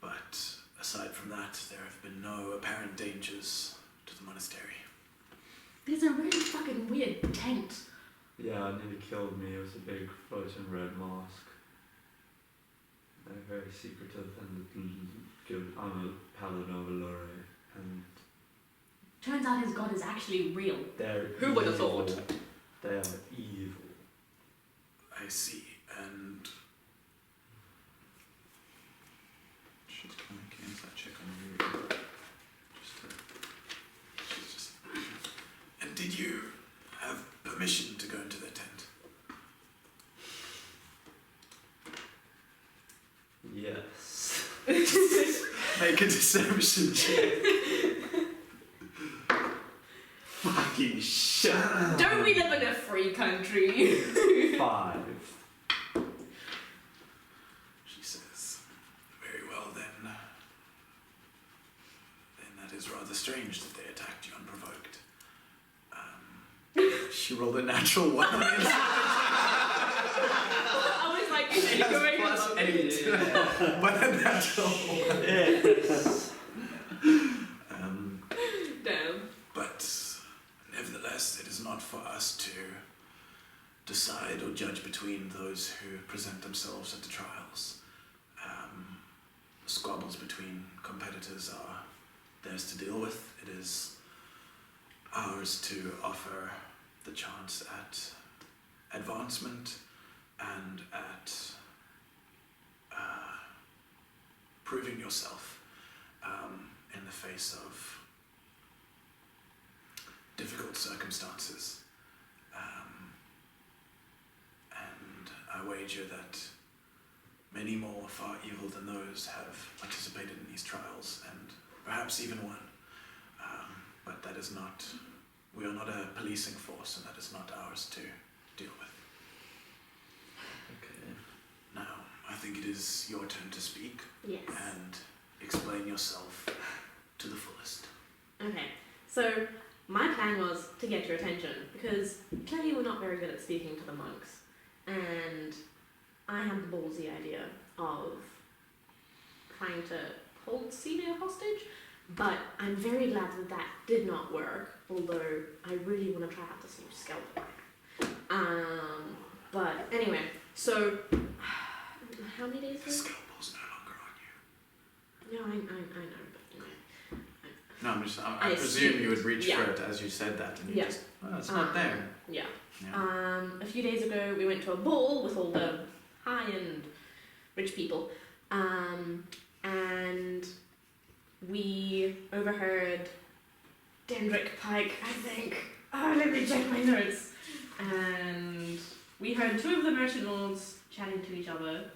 But aside from that, there have been no apparent dangers to the monastery. There's a really fucking weird tent. Yeah, it nearly killed me. It was a big floating red mask. They're very secretive and good. I'm a paladin of Allure, and Turns out his god is actually real. they're Who would have evil. thought? They are evil. I see, and can I check on you? And did you have permission to go into their tent? Yes. Make a deception check. Fucking shit. Don't we live in a free country? 5. She says, very well then. Then that is rather strange that they attacked you unprovoked. She rolled a natural 1. I was like, is she going Plus on? 8. But a natural 1. Yes. Damn. But nevertheless, it is not for us to decide or judge between those who present themselves at the trials. Squabbles between competitors are theirs to deal with. It is ours to offer the chance at advancement and at proving yourself in the face of difficult circumstances. And I wager that many more far evil than those have participated in these trials, and perhaps even won. But that is not, we are not a policing force, and that is not ours to deal with. Okay. Now, I think it is your turn to speak Yes. and explain yourself to the fullest. Okay, so my plan was to get your attention because clearly we're not very good at speaking to the monks, and I had the ballsy idea of trying to hold Celia hostage, but I'm very glad that that did not work, although I really want to try out this new scalpel. But anyway, so how many days The ago? scalpel's no longer on you. No, I know, but anyway. No, I I presume you would assumed, reach yeah. for it as you said that, and you Yeah. just, oh, it's not there. Yeah. Yeah. A few days ago, we went to a ball with all the high-end rich people, and we overheard Dendrick Pike, I think. Oh, let me check my notes. And we heard 2 of the merchant lords chatting to each other.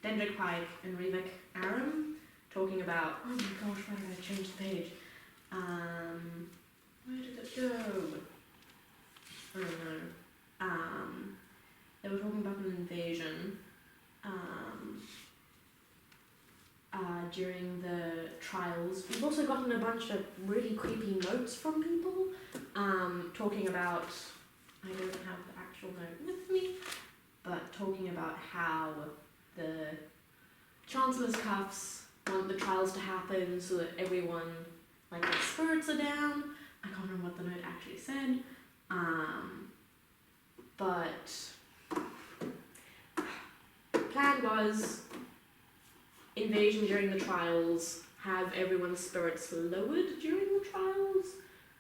Dendrick Pike and Revik Aram talking about, oh my gosh, why did I change the page? Where did it go? I don't know. They were talking about an invasion during the trials. We've also gotten a bunch of really creepy notes from people talking about, I don't have the actual note with me, but talking about how the Chancellor's cuffs want the trials to happen so that everyone, like, their spirits are down. I can't remember what the note actually said. But plan was invasion during the trials, have everyone's spirits lowered during the trials.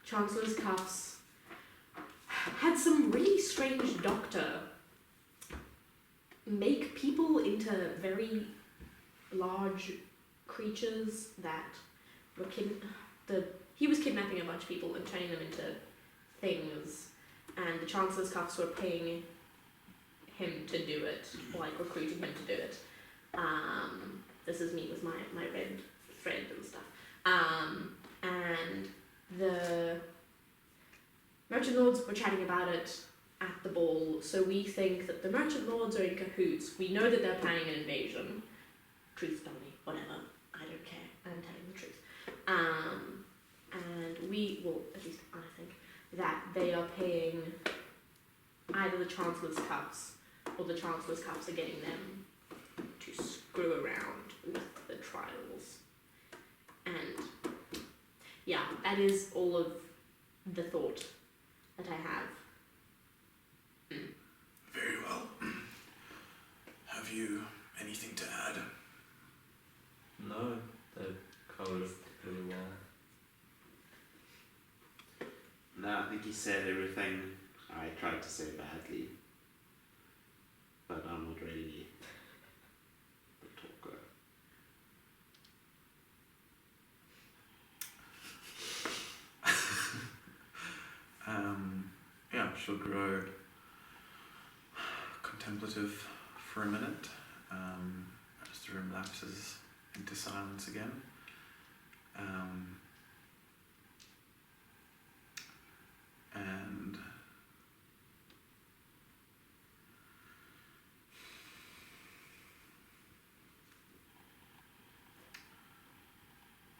Chancellor's cuffs had some really strange doctor make people into very large creatures that were he was kidnapping a bunch of people and turning them into things, and the Chancellor's cuffs were paying him to do it, like recruiting him to do it. This is me with my red thread and stuff. And the merchant lords were chatting about it at the ball, so we think that the merchant lords are in cahoots. We know that they're planning an invasion. Truth, dummy, whatever. I don't care. I'm telling the truth. And we, well, at least I think, that they are paying either the Chancellor's Cups or the Chancellor's Cups are getting them to screw around with the trials. And yeah, that is all of the thought that I have. Very well. Have you anything to add? No, they covered it really well. No, I think he said everything I tried to say badly. But I'm not really the talker. Yeah, she'll grow contemplative for a minute as the room lapses into silence again. And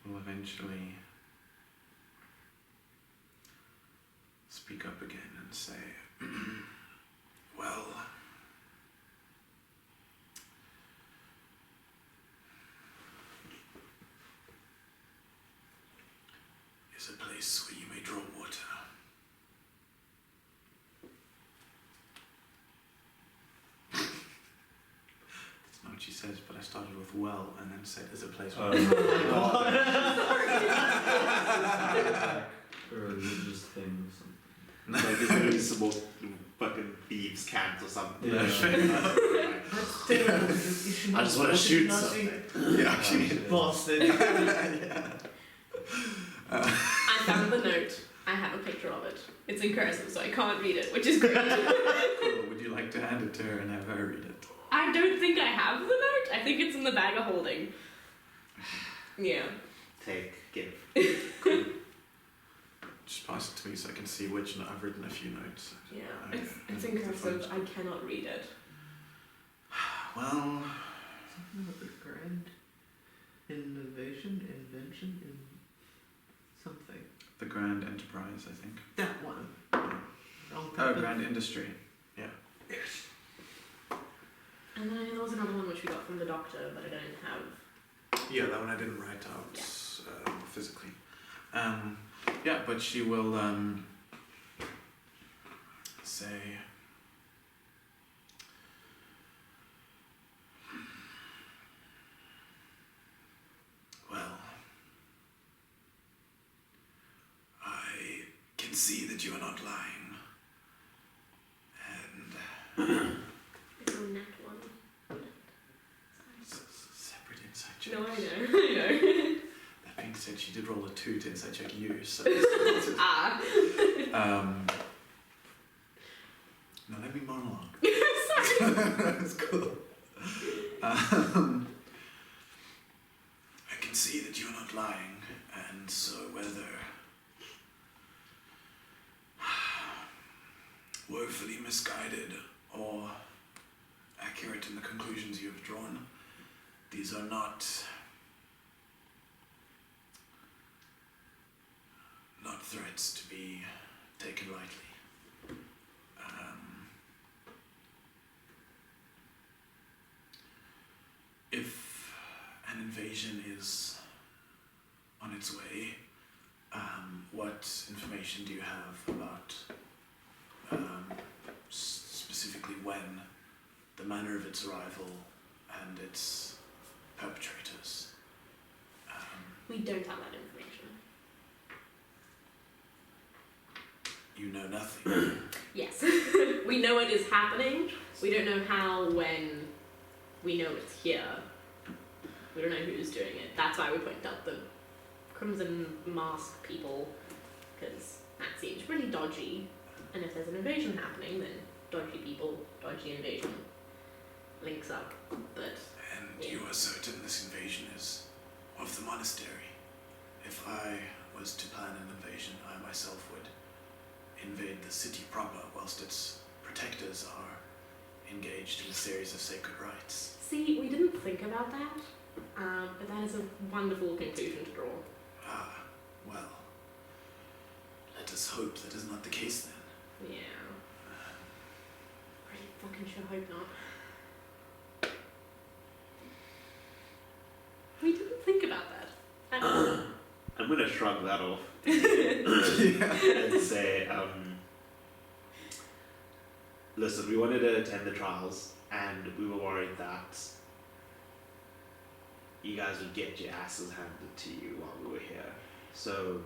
will eventually speak up again and say, well, is a place where you may draw water. That's not what she says, but I started with well and then said there's a place where Religious things. Like there's gonna be some more fucking thieves' camps or something. Yeah. I just want to shoot something. Yeah, actually. Bastard. Yeah. I found the note. I have a picture of it. It's in cursive, so I can't read it, which is great. Cool. Would you like to hand it to her and have her read it? I don't think I have the note. I think it's in the bag of holding. Yeah. Take, give. Just pass it to me so I can see which note. I've written a few notes. Yeah. It's in cursive. I cannot read it. Well, Something about the grand invention, in something. the Grand Enterprise, I think. That one. Wrong Oh, type of- Grand Industry. And then there was another one which we got from the doctor, but I don't have. Yeah, that one I didn't write out physically. Yeah, but she will say, well, I can see that you are not lying, and It's on that one. separate insight check. No, I know. I know. That being said, she did roll a 2 to insight check you, so Ah. now let me monologue. Sorry. That's cool. I can see that you're not lying, and so whether woefully misguided or accurate in the conclusions you have drawn, these are not threats to be taken lightly. If an invasion is on its way, what information do you have about specifically when, the manner of its arrival, and its perpetrators? We don't have that information. You know nothing. Yes. We know it is happening. We don't know how, when. We know it's here. We don't know who's doing it. That's why we pointed out the Crimson Mask people, because that seems pretty dodgy. And if there's an invasion happening, then dodgy people, dodgy invasion links up. But And you are certain this invasion is of the monastery. If I was to plan an invasion, I myself would invade the city proper, whilst its protectors are engaged in a series of sacred rites. see, we didn't think about that. But that is a wonderful conclusion to draw. Ah, hope that is not the case then. Yeah. Pretty fucking sure hope not. We didn't think about that. I'm gonna shrug that off Yeah. and say, listen, we wanted to attend the trials, and we were worried that you guys would get your asses handed to you while we were here. So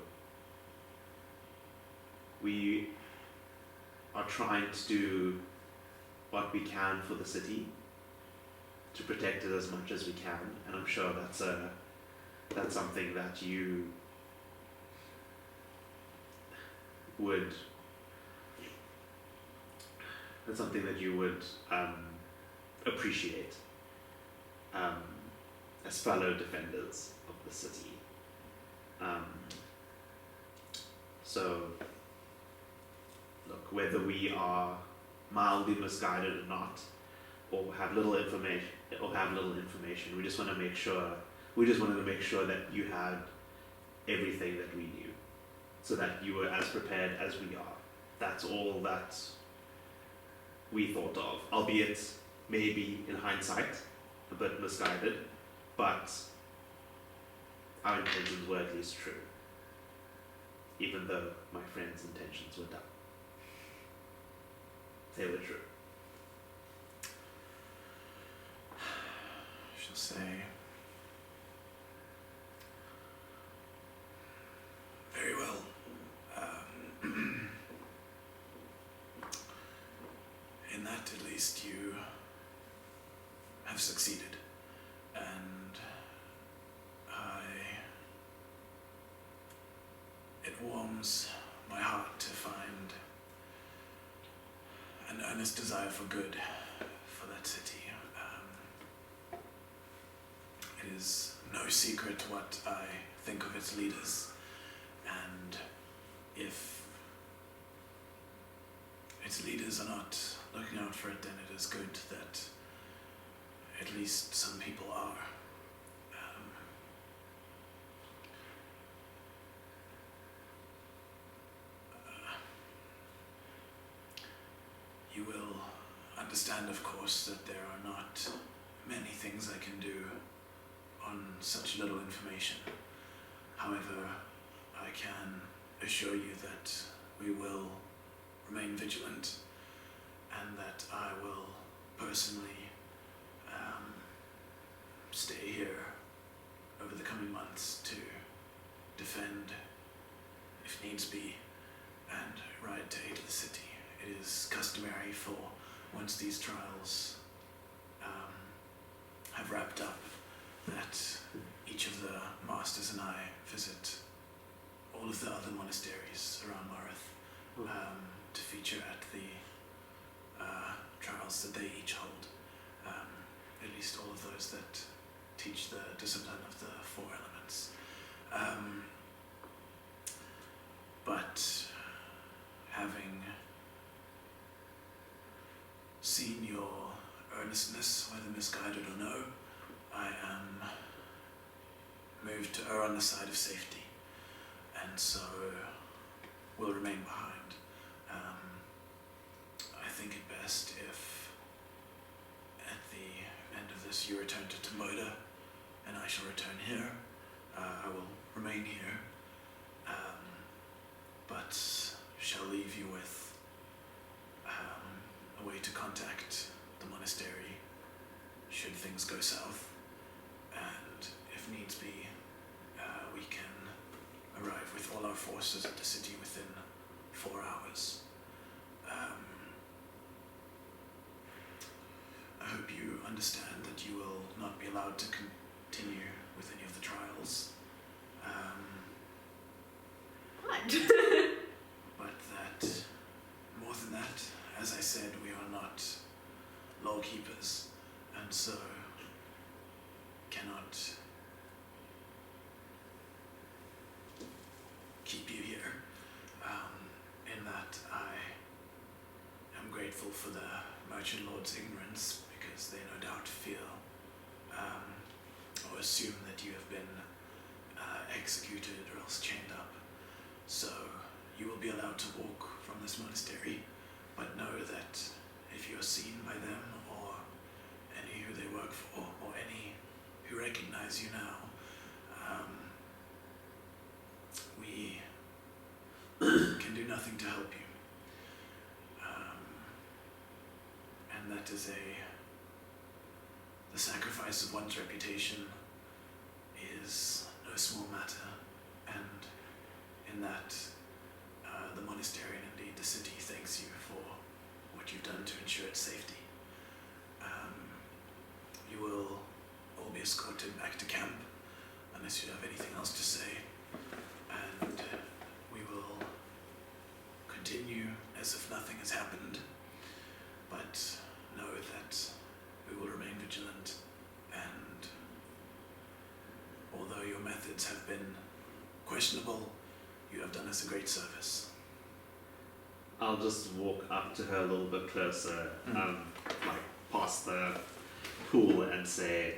we are trying to do what we can for the city to protect it as much as we can, and I'm sure that's something that you would appreciate as fellow defenders of the city. So look, whether we are mildly misguided or not, or have little information, we just want to make sure. We just wanted to make sure that you had everything that we knew, so that you were as prepared as we are. That's all that we thought of, albeit maybe in hindsight a bit misguided, but our intentions were at least true, even though my friend's intentions were dumb. They were true. I shall say, very well. In that, at least, you have succeeded, and it warms my heart to find an earnest desire for good for that city. It is no secret what I think of its leaders, and if its leaders are not looking out for it, then it is good that at least some people are. You will understand, of course, that there are not many things I can do on such little information. However, I can assure you that we will remain vigilant, and that I will personally stay here over the coming months to defend, if needs be, and ride to aid the city. It is customary for, once these trials have wrapped up, that each of the masters and I visit all of the other monasteries around Marith to feature at the trials that they each hold. At least all of those that teach the discipline of the four elements. But having seen your earnestness, whether misguided or no, I am moved to err on the side of safety, and so will remain behind. I think it best if at the end of this you return to Tomoda and I shall return here. I will remain here, but shall leave you with a way to contact the monastery should things go south, and if needs be, we can arrive with all our forces at the city within 4 hours. I hope you understand that you will not be allowed to continue with any of the trials. What? But that, more than that, as I said, we are not law keepers, and so cannot keep you here. In that I am grateful for the merchant lord's ignorance, because they no doubt feel or assume that you have been executed or else chained up. So you will be allowed out to walk from this monastery, but know that if you are seen by them or any who they work for or any who recognize you now, we can do nothing to help you. And that is the sacrifice of one's reputation is no small matter, and in that the monastery and indeed the city thanks you for what you've done to ensure its safety. You will all be escorted back to camp unless you have anything else to say, and we will continue as if nothing has happened, but know that we will remain vigilant, and although your methods have been questionable, you have done us a great service. I'll just walk up to her a little bit closer, like past the pool, and say,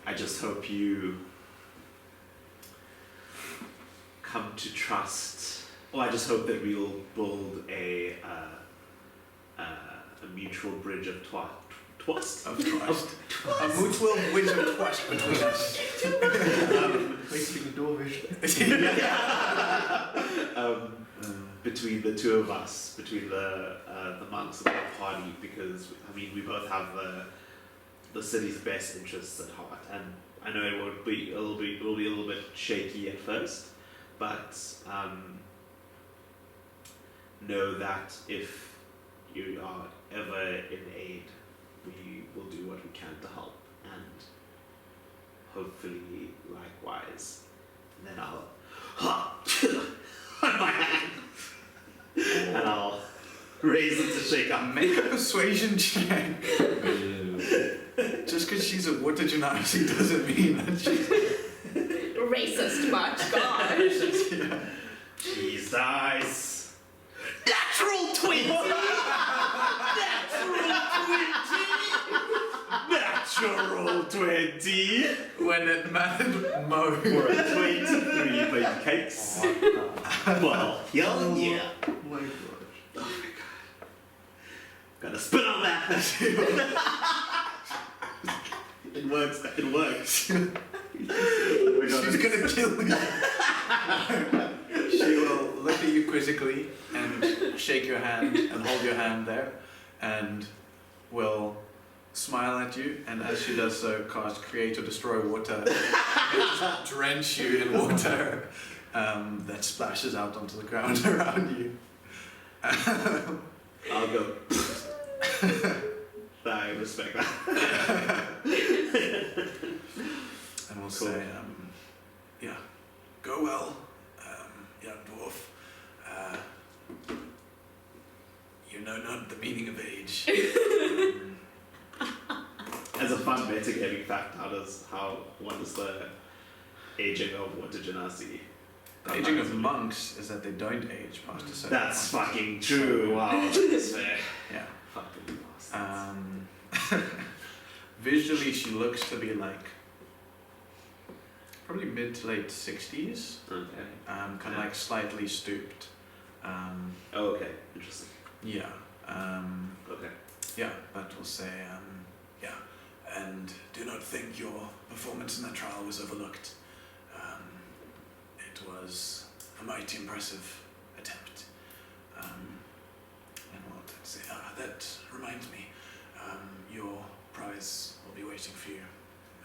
I just hope you come to trust, or I just hope that we'll build a mutual bridge of trust. Of trust. A mutual bridge of trust between us. Basically, Dorvish. Between the two of us, between the monks of our party, because I mean we both have the city's best interests at heart, and I know it will be a little bit shaky at first, but know that if you are ever in aid, we will do what we can to help, and hopefully likewise. And then I'll on my hand, and I'll raise it to shake up. Make a persuasion check. Just because she's a water genasi doesn't mean that she's Racist much, gosh. yeah. Jeez, dice. Natural 20! Natural 20! When it mattered most. Or a 23 baby cakes. Well, hell yeah. Oh my gosh. Oh my god. Gotta spit on that. It works, it works. She's gonna kill you. She will look at you quizzically and shake your hand and hold your hand there, and will smile at you, and as she does so, cast Create or Destroy Water, and drench you in water that splashes out onto the ground around you. I'll go. I respect that. And we'll say, yeah, go well, young dwarf. You know not the meaning of age. As a fun metagaming fact, what is the aging of water genasi? The aging of monks is that they don't age past a certain That's point. fucking true. Wow, that's fair. Yeah. Fucking bastards. Visually, she looks to be like probably mid to late 60s. Okay. Kind of like slightly stooped. Oh, okay. Interesting. Yeah. Okay. Yeah, but we'll say, yeah. And do not think your performance in that trial was overlooked. It was a mighty impressive attempt. And we'll say, that reminds me, your prize will be waiting for you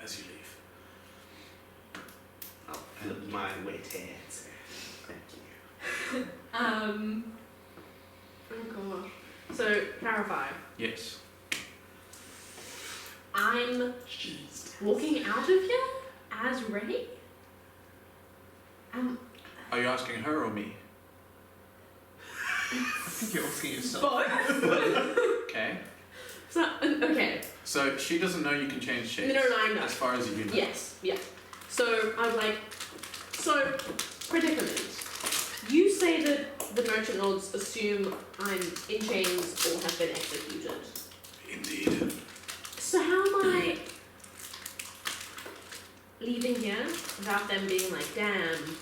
as you leave. I'll flip my wet hair and say, thank you. Oh gosh. So, clarify. Yes. I'm walking out of here as Ray? Are you asking her or me? I think you're asking yourself. Both? Okay. So, okay. So she doesn't know you can change shapes. No, I know. As far as you know. Yes, yeah. So, I'm like, predicament. You say that the merchant lords assume I'm in chains or have been executed. Indeed. So how am I leaving here without them being like, damn,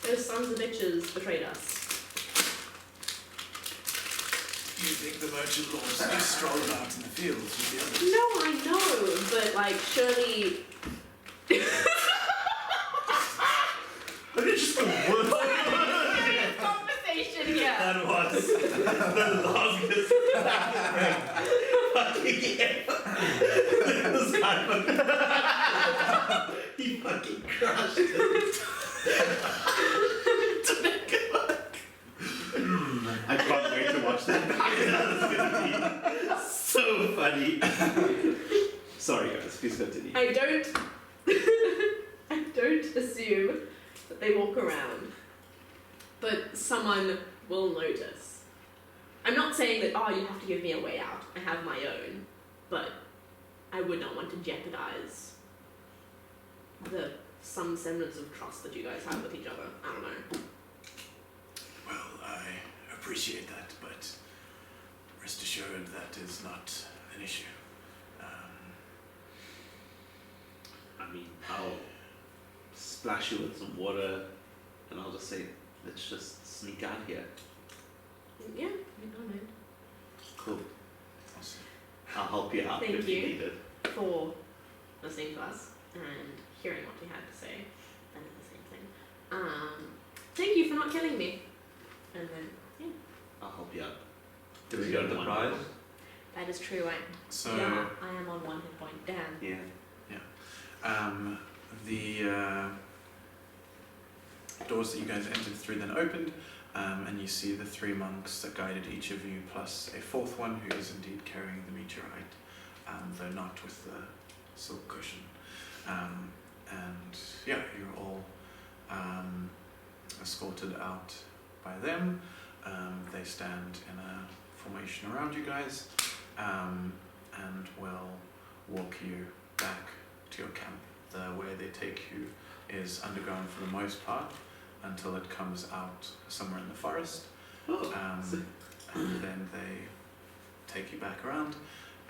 those sons of bitches betrayed us? You think the merchant lords just stroll about in the fields with the others? No, I know, but like surely. I did just the worst. Conversation here. That was the longest fucking ever. He fucking crushed it. I can't wait to watch that. That's gonna be so funny. Sorry guys, please continue. I don't assume that they walk around, but someone will notice. I'm not saying that, oh, you have to give me a way out. I have my own, but I would not want to jeopardize some semblance of trust that you guys have with each other. I don't know. Well, I appreciate that, but rest assured that is not an issue. I mean, I'll splash you with some water and I'll just say, let's just sneak out here. Yeah, I don't mind. Cool. Awesome. I'll help you out Thank if you. you need it. For listening to us and hearing what we had to say. That is the same thing. Thank you for not killing me. And then, yeah, I'll help you out. Do we get the prize? that is true. So, Yeah, I am on 1 hit point down. Yeah. the doors that you guys entered through then opened, and you see the 3 monks that guided each of you, plus a 4th one who is indeed carrying the meteorite, though not with the silk cushion. And yeah, you're all escorted out by them. They stand in a formation around you guys, and will walk you back to your camp. The way they take you is underground for the most part until it comes out somewhere in the forest, and then they take you back around,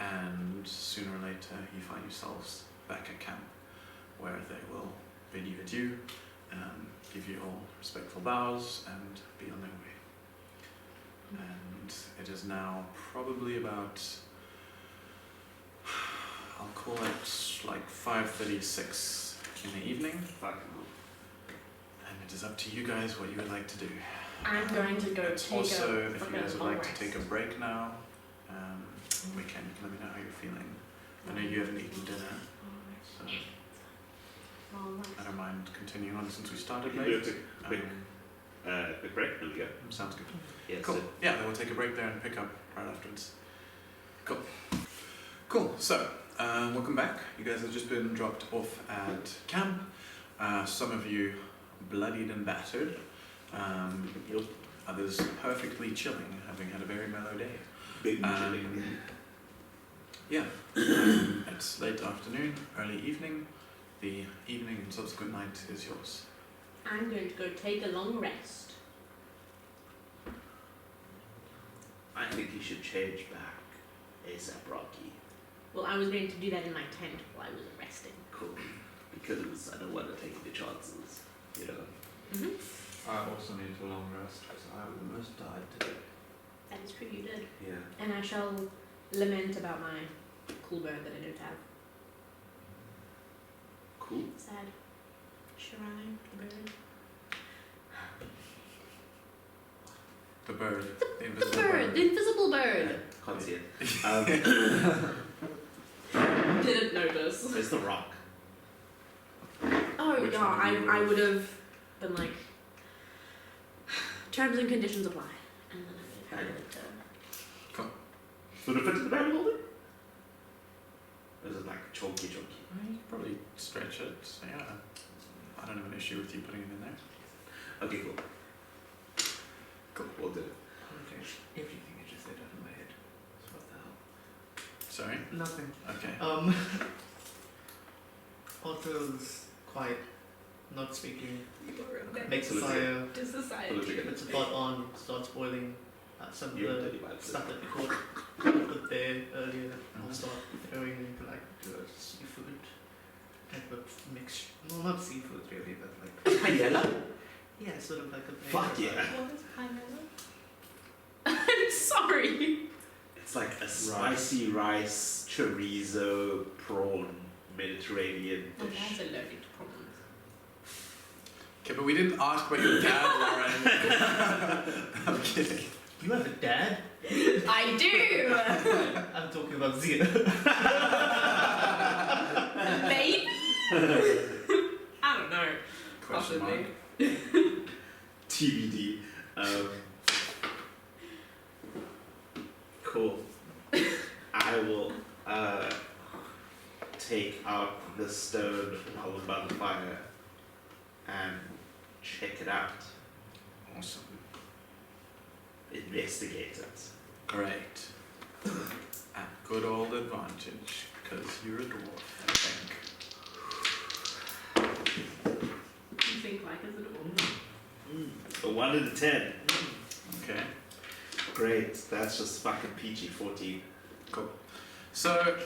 and sooner or later you find yourselves back at camp, where they will bid you adieu, give you all respectful bows, and be on their way. And it is now probably about, I'll call it like 5:36 in the evening, and it is up to you guys what you would like to do. I'm going to go It's take also, a if you guys would long like to rest. take a break now, we can. Let me know how you're feeling. I know you haven't eaten dinner, so I don't mind continuing on since we started Yeah, late. Quick break, there we go. Sounds good. Yeah, Cool. so Yeah, then we'll take a break there and pick up right afterwards. Cool. So, welcome back. You guys have just been dropped off at camp. Some of you bloodied and battered. Others perfectly chilling, having had a very mellow day. big chilling. Yeah. It's late afternoon, early evening. The evening and subsequent night is yours. I'm going to go take a long rest. I think you should change back ASAP Rocky. Well, I was going to do that in my tent while I was resting. Cool. Because I don't want to take any chances, you know. Mm-hmm. I also need a long rest because I almost died today. That is true, you did. Yeah. And I shall lament about my cool bird that I don't have. Cool. Sad. Shirai, the bird. The bird. The The invisible bird! The invisible bird! Can't see it. Didn't notice. Where's the rock? Oh, Which yeah, one do you I use? would have been like, terms and conditions apply. And then I would have had it to. Would it fit in the barrel holder? Or is it like chunky? You can probably stretch it. So yeah, I don't have an issue with you putting it in there. Okay, cool. Cool, we'll do it. Okay. Everything I just said out of my head. So what the hell? Sorry. Nothing. Okay. Otto's quiet, not speaking. Makes a Political. fire, To society. Political. puts a pot on, starts boiling some of You're the dirty vibes. stuff that we put there earlier. I'll start throwing into like the seafood type of mixture. No, not seafood really, but like Paella? yeah, sort of like a Fuck yeah. What is pineapple? I'm sorry. Sorry. It's like a spicy rice chorizo prawn Mediterranean My dish. dad's allergic to prawns. Okay, but we didn't ask about your dad, Lauren. I'm kidding. You have a dad? I do! I'm talking about Xena. Maybe? I don't know. Question mark. Possibly. TBD. Cool. I will take out the stone while we're by the fire and check it out. Awesome. Investigate it. Great. At good old advantage, because you're a dwarf, I think. You think like as a dwarf? A 1 out of 10. Okay. Great. That's just fucking PG-14. Cool. So,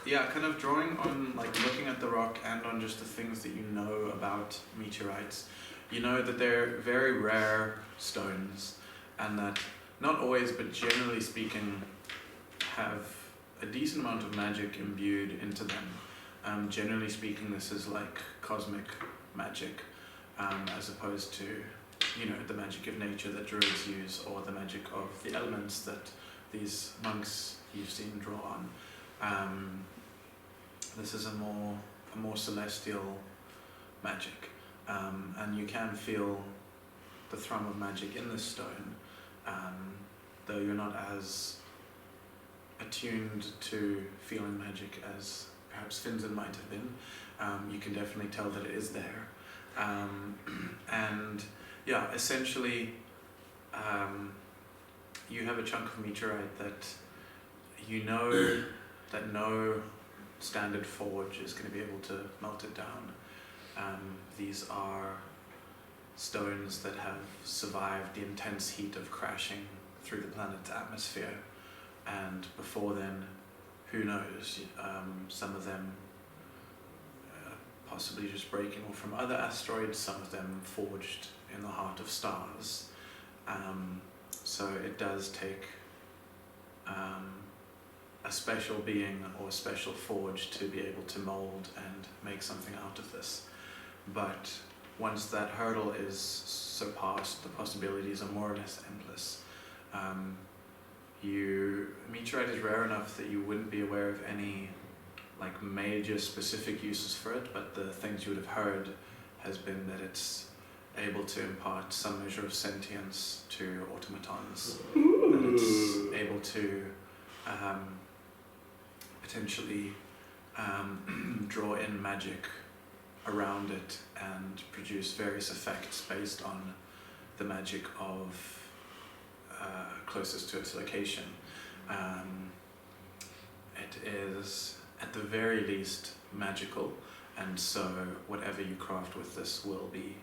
yeah, kind of drawing on, like, looking at the rock and on just the things that you know about meteorites. You know that they're very rare stones, and that not always, but generally speaking, have a decent amount of magic imbued into them. Generally speaking, this is like cosmic magic, as opposed to, you know, the magic of nature that druids use, or the magic of the elements that these monks you've seen draw on. This is a more celestial magic, and you can feel the thrum of magic in this stone, though you're not as attuned to feeling magic as perhaps Finzen might have been. You can definitely tell that it is there, and yeah, essentially, you have a chunk of meteorite that you know that no standard forge is going to be able to melt it down. These are stones that have survived the intense heat of crashing through the planet's atmosphere, and before then, who knows, some of them possibly just breaking off from other asteroids, some of them forged in the heart of stars. So it does take a special being or a special forge to be able to mold and make something out of this. But once that hurdle is surpassed, the possibilities are more or less endless. Meteorite is rare enough that you wouldn't be aware of any like major specific uses for it, but the things you would have heard has been that it's able to impart some measure of sentience to automatons, that it's able to potentially draw in magic around it and produce various effects based on the magic of closest to its location. It is at the very least magical, and so whatever you craft with this will be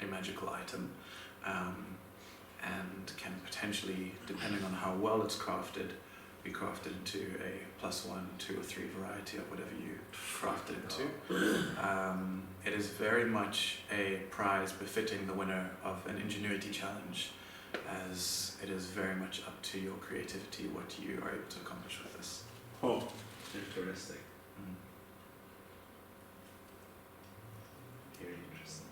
a magical item, and can potentially, depending on how well it's crafted, be crafted into a +1, 2, or 3 variety of whatever you craft it into. It is very much a prize befitting the winner of an ingenuity challenge, as it is very much up to your creativity what you are able to accomplish with this. Oh, interesting. Very interesting.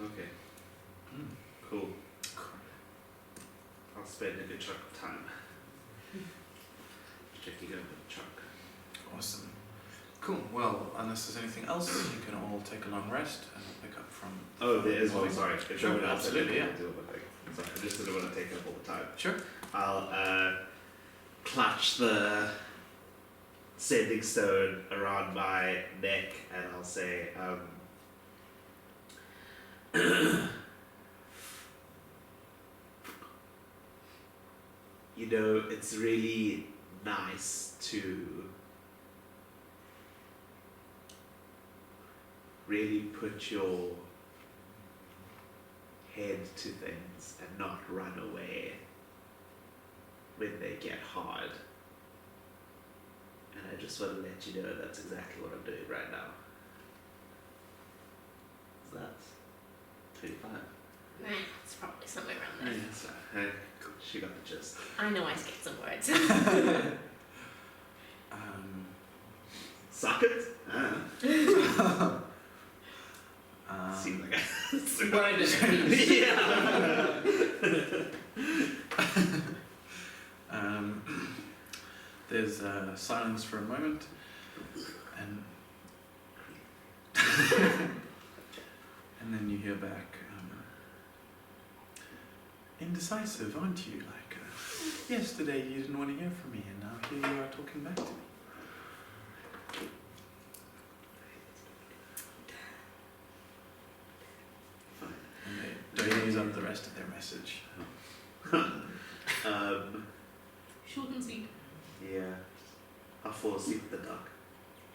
Okay. Cool. I'll spend a good chunk of time checking over the chunk. Awesome. Cool. Well, unless there's anything else, you can all take a long rest and pick up from. Oh, there is one. morning. Sorry. If Sure, no one else absolutely, had yeah. anything to do with it. Sorry, I just didn't want to take up all the time. Sure. I'll clutch the sending stone around my neck and I'll say, you know, it's really nice to really put your head to things and not run away when they get hard. And I just want to let you know that's exactly what I'm doing right now. Is that 25? Nah, it's probably somewhere around there. Yes, she got the gist. I know I skipped some words. Suck it? Seems like a Word of speech. Yeah. There's silence for a moment, and and then you hear back, indecisive, aren't you? Like, yesterday you didn't want to hear from me, and now here you are talking back to me. And they use up the rest of their message. Short and sweet. Yeah. I fall asleep with the duck,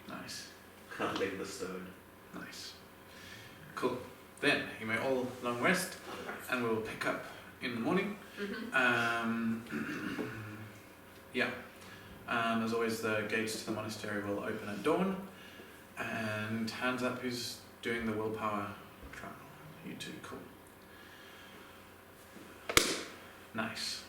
Nice. cuddling the stone. Nice. Cool. Then you may all long rest, and we'll pick up in the morning. Mm-hmm. Yeah. As always, the gates to the monastery will open at dawn. And hands up who's doing the willpower trial. You two, cool. Nice.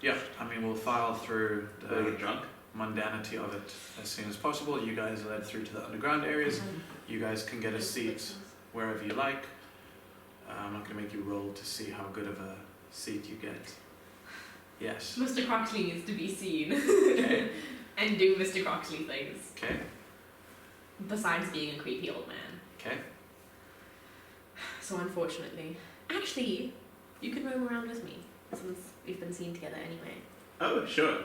Yeah, I mean, we'll file through Gonna the get drunk? mundanity of it as soon as possible. You guys are led through to the underground areas. You guys can get a seat wherever you like. I'm not going to make you roll to see how good of a seat you get. Yes. Mr. Croxley needs to be seen. Okay. And do Mr. Croxley things. Okay. Besides being a creepy old man. Okay. So unfortunately, actually, you can roam around with me since we've been seen together anyway. Oh, sure.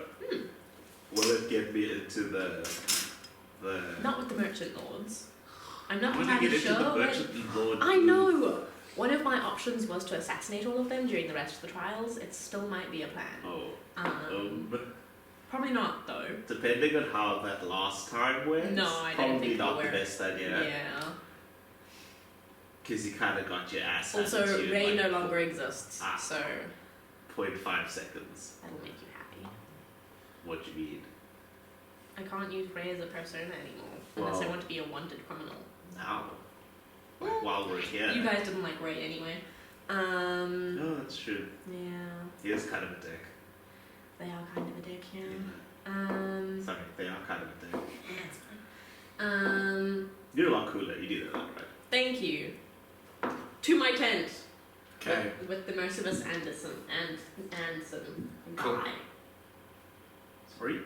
Will it get me into the Not with the merchant lords. I'm not I want to entirely get into sure. the merchant lord. I know. One of my options was to assassinate all of them during the rest of the trials. It still might be a plan. Oh. Probably not though. Depending on how that last time went, No, I don't probably think not we'll the wear- best idea. Yeah. Because you kind of got your ass handed Also, to you in Ray like no longer exists, Ah. so 0.5 seconds. that'll make you happy. What do you mean? I can't use Ray as a persona anymore unless I Well- want to be a wanted criminal. Now? Like, while we're here. You guys didn't like Ray anyway. No, that's true. Yeah, He is kind of a dick. they are kind of a dick, yeah. Sorry, they are kind of a dick. That's fine. You're a lot cooler, you do that, right? Thank you. To my tent. Okay. With the Merciless Anderson and some Cool. guy. Sorry?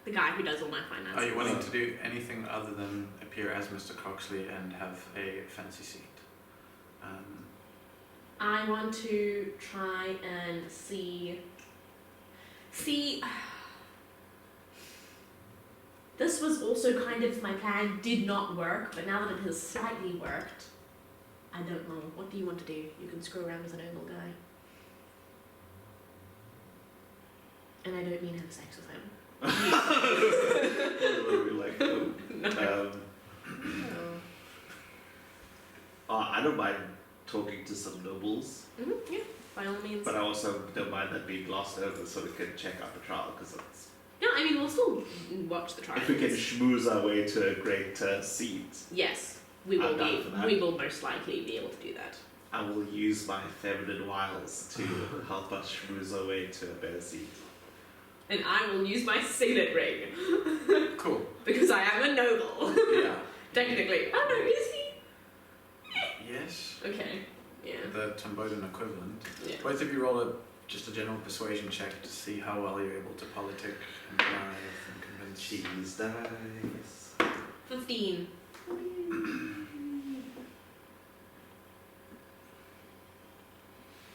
The guy who does all my finances. Are you wanting to do anything other than appear as Mr. Croxley and have a fancy seat? I want to try and see. This was also kind of my plan, did not work, but now that it has slightly worked, I don't know. What do you want to do? You can screw around with a noble guy. And I don't mean have sex with him. We're like, oh. I don't mind talking to some nobles, Yeah, by all means. but I also don't mind that being glossed over so we can check out the trial, because Yeah, I mean, we'll still watch the trials. if we can schmooze our way to a great seat, Yes, we will I'm down for that. We will most likely be able to do that. I will use my feminine wiles to help us schmooze our way to a better seat. And I will use my signet ring Cool. because I am a noble. Yeah. Technically. Oh no, is he? Yes. Okay. Yeah. The Tambodan equivalent. Yeah. Both of you roll just a general persuasion check to see how well you're able to politic and drive and convince. Cheese dice. 15.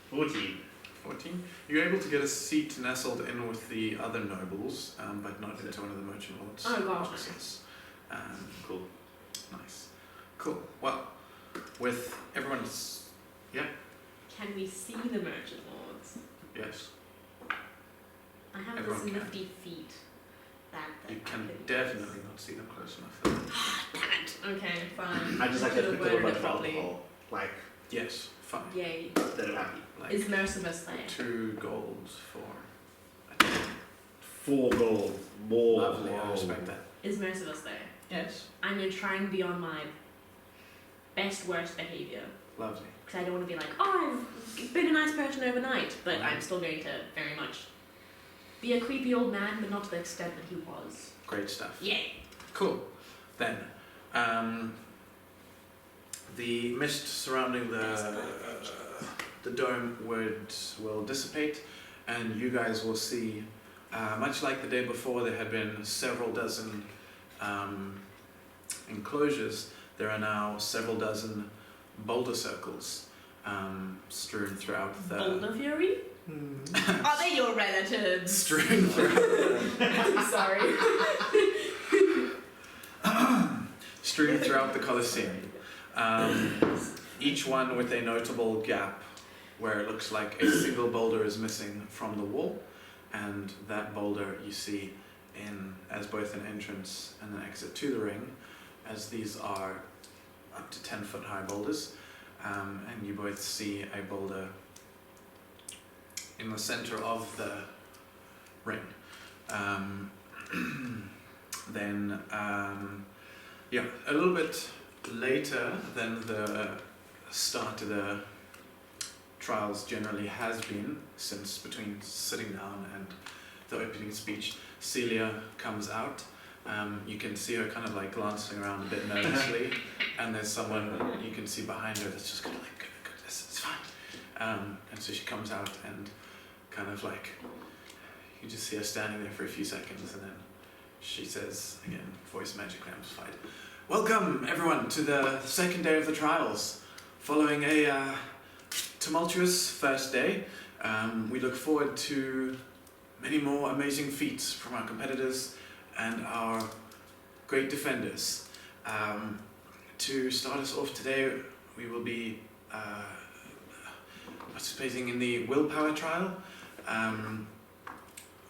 14. 14. You're able to get a seat nestled in with the other nobles, but not into one of the merchant lords' Oh, gosh. offices. Cool. Nice. Cool. Well, with everyone's... Yeah? Can we see the merchant lords? Yes. I have Everyone this can. nifty feet. That You I can could definitely not see them close enough. Damn it. Okay, fine. I just like to Should've pick up a worded bunch it of properly. alcohol. Like, Yes, fine. Yay. that I'm happy. Like Is Merciless there? 2 gold for... 4 gold. More. Lovely, I respect that. Is Merciless there? Yes. I'm gonna try and be on my best worst behaviour. Lovely. Because I don't want to be like, oh, I've been a nice person overnight, but I'm still going to very much be a creepy old man, but not to the extent that he was. Great stuff. Yeah. Cool. Then, the mist surrounding the dome will dissipate, and you guys will see, much like the day before, there had been several dozen enclosures. There are now several dozen boulder circles strewn throughout the. Boulder Fury? Are they your relatives? Strewn throughout. I'm sorry. Strewn throughout the Colosseum. Each one with a notable gap where it looks like a single boulder is missing from the wall, and that boulder you see as both an entrance and an exit to the ring, as these are up to 10-foot high boulders, and you both see a boulder in the center of the ring. Then, a little bit later than the start of the trials generally has been, since between sitting down and the opening speech, Celia comes out. You can see her kind of like glancing around a bit nervously, and there's someone you can see behind her that's just kind of like, good, it's fine. And so she comes out and kind of like, you just see her standing there for a few seconds, and then she says, again, voice magically amplified, "Welcome everyone to the second day of the trials. Following a tumultuous first day, we look forward to many more amazing feats from our competitors and our great defenders. To start us off today, we will be participating in the Willpower trial.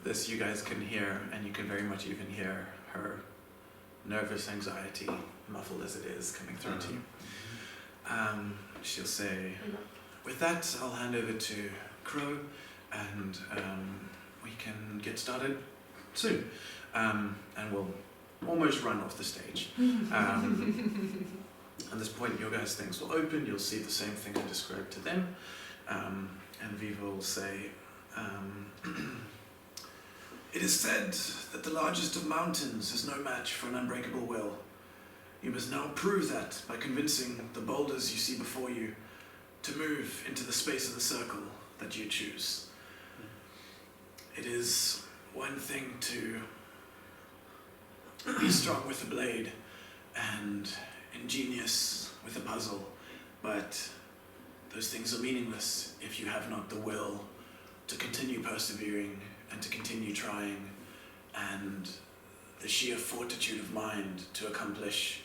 This you guys can hear, and you can very much even hear her nervous anxiety, muffled as it is, coming through to you. She'll say, with that, I'll hand over to Crow, and we can get started soon. And we'll almost run off the stage. At this point, your guys' things will open. You'll see the same thing I described to them. And Viva will say, it is said that the largest of mountains is no match for an unbreakable will. You must now prove that by convincing the boulders you see before you to move into the space of the circle that you choose. It is one thing to be strong with a blade and ingenious with a puzzle, but those things are meaningless if you have not the will to continue persevering and to continue trying, and the sheer fortitude of mind to accomplish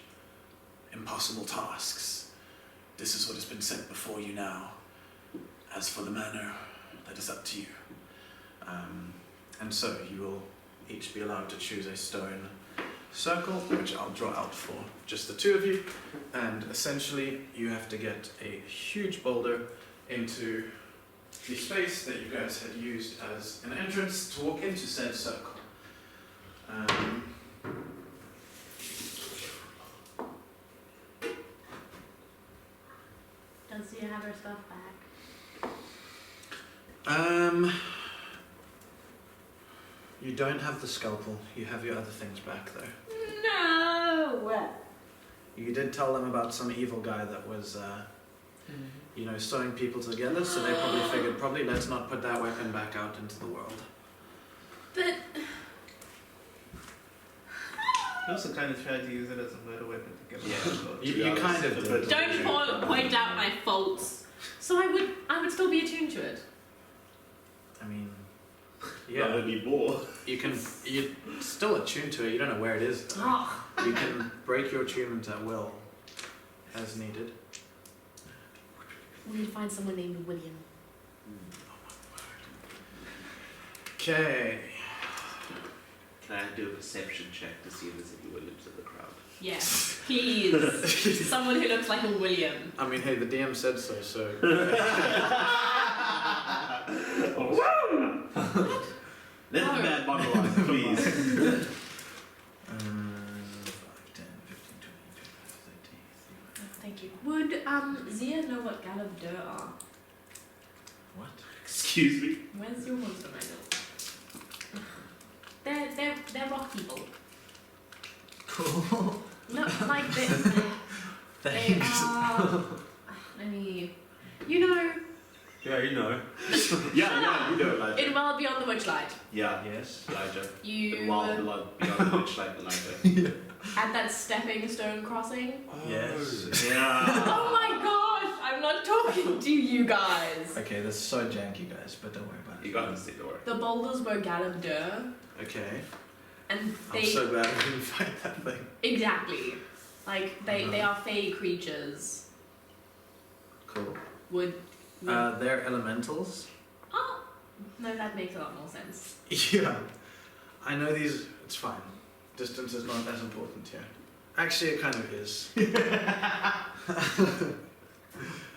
impossible tasks. This is what has been set before you now. As for the manner, that is up to you. And so you will each be allowed to choose a stone circle, which I'll draw out for just the two of you, and essentially you have to get a huge boulder into the space that you guys had used as an entrance to walk into said circle. Does she have her stuff back? You don't have the scalpel. You have your other things back though. No! You did tell them about some evil guy that was, sewing people together, so they probably figured, let's not put that weapon back out into the world. But You also kind of tried to use it as a murder weapon to get You kind of did. don't point out my faults. So I would still be attuned to it. I mean, That would be more. you're still attuned to it. You don't know where it is. Though. Oh. You can break your attunement at will, as needed. We need to find someone named William. Okay. Can I do a perception check to see if there's any Williams in the crowd? Yes, please. Someone who looks like a William. I mean, hey, the DM said so, so. Let the man monologue, please. 5, 10, 15, 20, 25, 30, 31. Thank Thank you. Would Zia know what Galabdur are? What? Excuse me. Where's your monster manual? They're rock people. Cool. No, like they Thanks. are. Let me. You know, Yeah, you know. Yeah, you know, Elijah. in Wild Beyond the Witchlight, Yeah, yes, Elijah. you Wild beyond the witch like Elijah. at that stepping stone crossing. Yes. Yeah. Oh my gosh! I'm not talking to you guys. Okay, that's so janky, guys, but don't worry about You got this, don't worry. The boulders were Galabdur, Okay. and they I'm so glad I didn't find that thing. exactly like they are fey creatures. Cool. Would They're elementals. oh no, that makes a lot more sense. Yeah. I know these. It's fine. Distance is not as important here. Actually, it kind of is. Why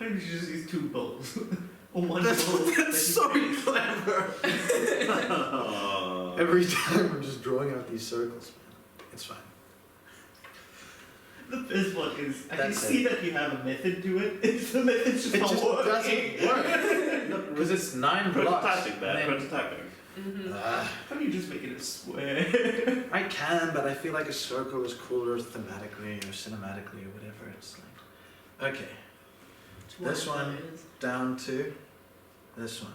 don't you just use 2 bowls? Or 1 That's, bowl. that's so clever. Every time I'm just drawing out these circles, man. It's fine. The best one is, I can That's see that you have a method to it. It's the method's just It not just working. doesn't work. Look, because it's 9 blocks. Prototyping that, and then- prototyping. Mm-hmm. Can't you just make it a square? I can, but I feel like a circle is cooler thematically or cinematically or whatever. It's like, okay, This one. down to this one.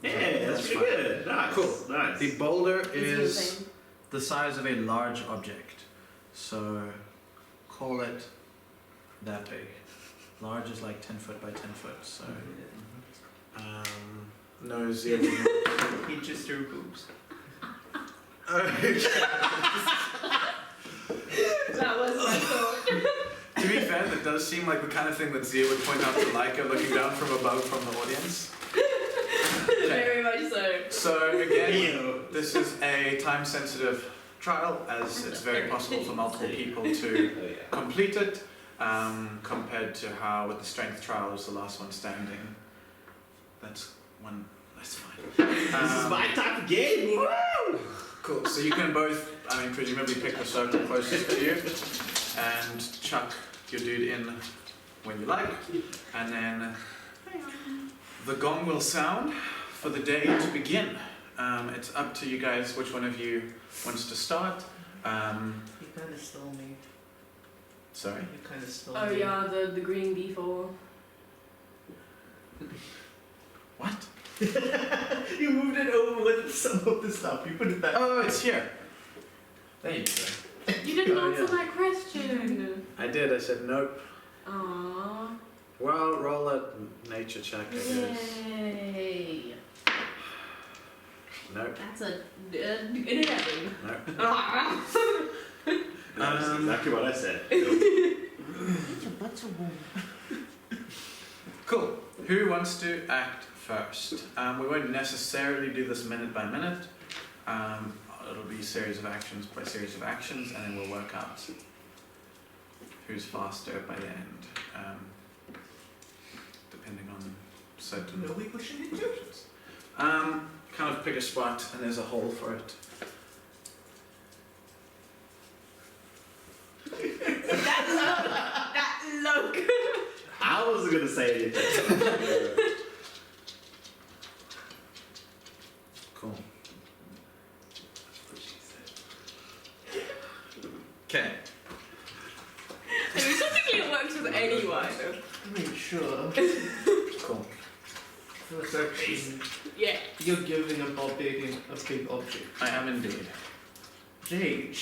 Yeah, that's That's pretty good. Nice. Cool. Nice. The boulder Is is the size of a large object, so call it that big. Large is like 10 foot by 10 foot, so no 0. Inches through boobs. That was my thought. To be fair, that does seem like the kind of thing that Zia would point out to Laika looking down from above from the audience. Very much so. So again, this is a time-sensitive trial, as it's very possible for multiple people to Oh, yeah. complete it, compared to how with the strength trial was the last one standing. That's one. That's fine. This is my type of game. Woo! Cool. So you can both, I mean, presumably pick the circle closest to you and chuck your dude in when you like, and then the gong will sound for the day to begin. It's up to you guys which one of you wants to start. You kind of stole me. Sorry? You kind of stole Oh me. yeah, the green D4. What? You moved it over with some of the stuff. You put it back. Oh, it's here. There you go. You didn't Oh, answer yeah. my question. I did. I said nope. Aww. Well, roll a nature check, I guess. Yay. Nope. That's an 11. Nope. That's exactly what I said. That's a woman. Cool. Who wants to act first? We won't necessarily do this minute by minute. It'll be series of actions by series of actions, and then we'll work out who's faster by the end, depending on certain. No, we pushing into it. Kind of pick a spot, and there's a hole for it. That look. I wasn't gonna say anything. Cool. Okay. I mean, typically it works with anyone. I mean, sure. Cool. That's actually, Yeah. you're giving a big object. I am indeed. Jade,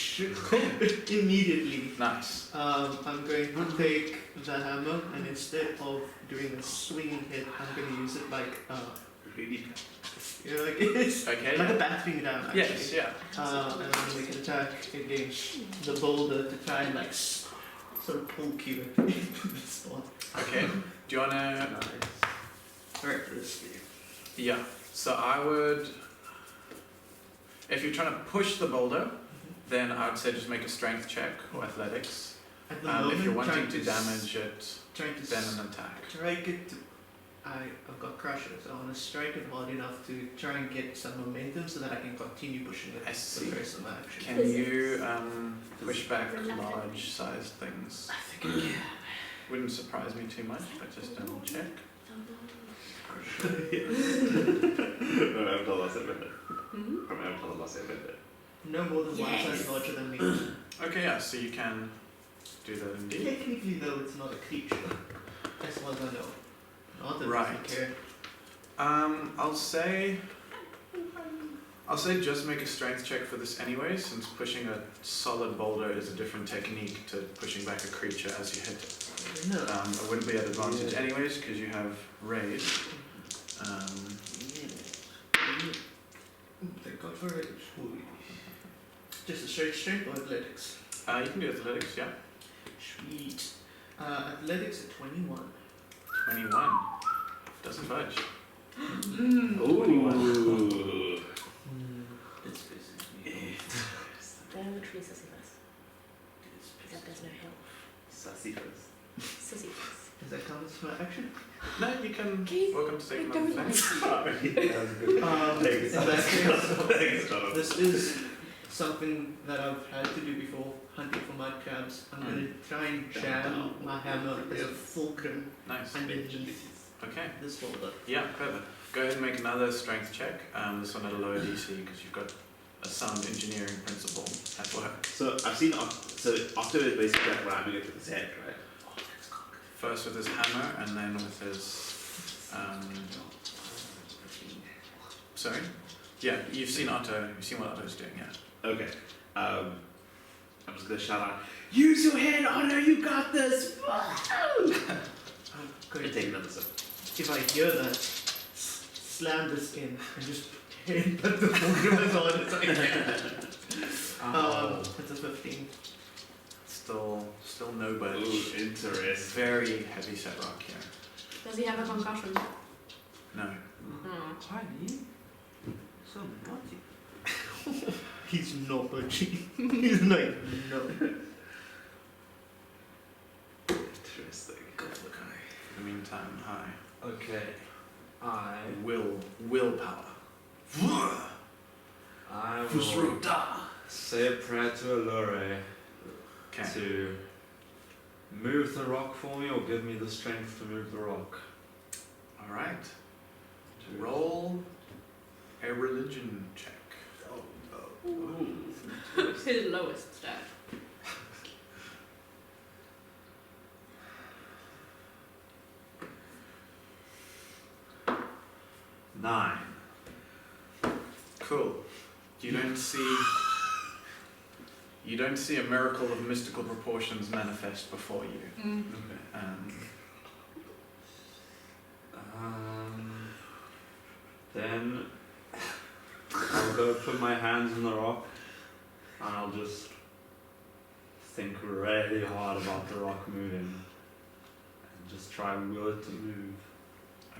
immediately. Nice. I'm going to take the hammer, and instead of doing a swinging hit, I'm going to use it like, Really? you know, like it's Okay. like a battering ram, actually. Yes. Yeah. And I'm going to make an attack against the boulder to try and like sort of poke you into the spot. Okay. Do you wanna? Nice. Recklessly. Yeah. So I would. If you're trying to push the boulder, then I would say just make a strength check or athletics. At the moment, If you're wanting trying to damage it, trying to then an attack. strike it to I've got Crusher, so I want to strike it hard enough to try and get some momentum so that I can continue pushing it I for see. the rest of my action. Can you push back large-sized things? I think I can. Wouldn't surprise me too much, but just double check. From Avatar Last Airbender. Mhm. From Avatar Last Airbender. No more than one size Yes. larger than me. Okay, yeah, so you can do that indeed. Technically, though, it's not a creature. As far as I know. Not that Right. doesn't care. I'll say just make a strength check for this anyway, since pushing a solid boulder is a different technique to pushing back a creature as you hit it. No. It wouldn't be at advantage anyways, because you have raid. Thank God for it. Just a straight strength or athletics? You can do athletics, yeah. Sweet. Athletics at 21. 21. Doesn't budge. Ooh. That's basically. They're literally Sisyphus. Except there's no hill. Sassy face. Sisyphus. Does that count as my action? No, you can. Okay, Welcome to take I another don't thing. like you. In that case, Thanks, Jonathan. this is something that I've had to do before, hunting for mud crabs. I'm going to try and jam my hammer as a fulcrum Nice. underneath Okay. this boulder. Yeah, clever. Go ahead and make another strength check. This one at a lower DC because you've got a sound engineering principle at work. So I've seen so Otto is basically like ramming it with his head, right? First with his hammer and then with his. Sorry? Yeah, you've seen Otto. You've seen what Otto's doing, yeah. Okay. I'm just gonna shout out, use your head, Otto, you got this! I'm going Gonna to take another sip. if I hear that, slam this in and just put the fulcrum as hard as I can. It's a 15. Still no budge. Ooh, interesting. Very heavy set rock here. Does he have a concussion? No. Oh. Why me? So naughty. He's not budging. He's like, no. Interesting. Go for the guy. In the meantime, hi. Okay. I Willpower. will say a prayer to Allure Okay. to move the rock for me or give me the strength to move the rock. Alright. Roll a religion check. His lowest stat. Nine. Cool. You don't see a miracle of mystical proportions manifest before you. Mm. Okay. Then I'll go put my hands in the rock and I'll just think really hard about the rock moving and just try and will it to move.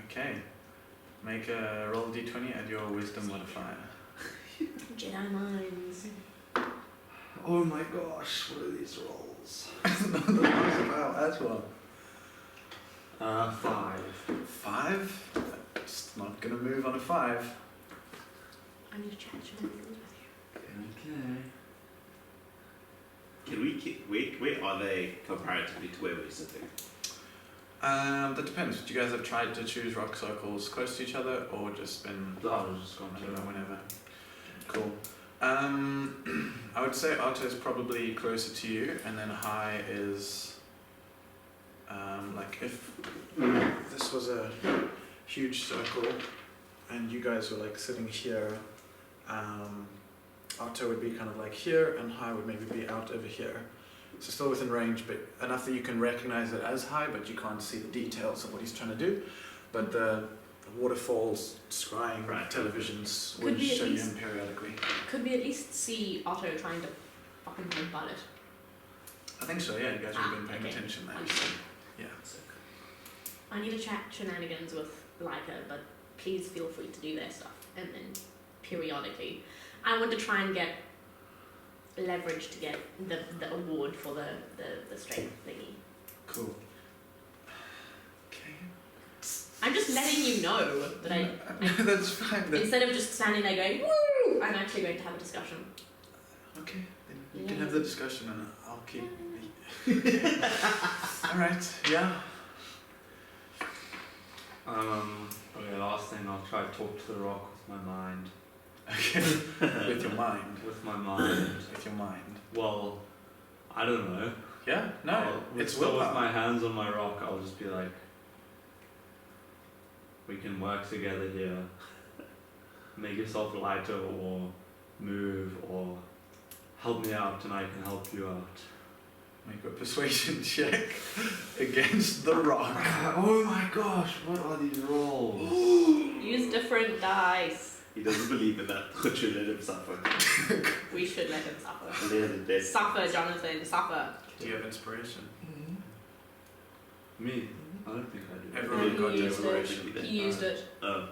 Okay. Make a roll d20 and your wisdom modifier. Jedi minds. Oh my gosh, what are these rolls? Wow, that's one. 5. 5? It's not gonna move on a 5. I need to chat shenanigans with you. Okay. Can we where are they comparatively to where we're sitting? That depends. Do you guys have tried to choose rock circles close to each other or just been I was just going I to don't know, whenever? Cool. I would say Otto is probably closer to you, and then High is like if this was a huge circle and you guys were like sitting here, Otto would be kind of like here and High would maybe be out over here. So still within range, but enough that you can recognize it as High, but you can't see the details of what he's trying to do. But the waterfalls, scrying Right. televisions Could would we at show you least- him periodically. Could we at least see Otto trying to fucking jump at it? I think so, yeah, you guys would have been paying Okay. attention there. Understood. Yeah. I need to chat shenanigans with Leica, but please feel free to do their stuff. And then periodically, I want to try and get leverage to get the award for the strength thingy. Cool. Okay. I I'm just letting you know that I That's fine then. instead of just standing there going woo, I'm actually going to have a discussion. Okay, then you Yeah. can have the discussion and I'll keep. Alright, yeah. Okay, last thing, I'll try to talk to the rock with my mind. Okay. With your mind. With my mind. With your mind. Well, I don't know. Yeah? No, it's still with willpower. my hands on my rock, I'll just be like, we can work together here. Make yourself lighter or move or help me out and I can help you out. Make a persuasion check against the rock. Oh my gosh, what are these rolls? Use different dice. He doesn't believe in that. But you let him suffer. We should let him suffer. Let him dead. Suffer, Jonathan, suffer. Do you have inspiration? Me? I don't think I do. Everyone got He used inspiration. it. He used it Oh.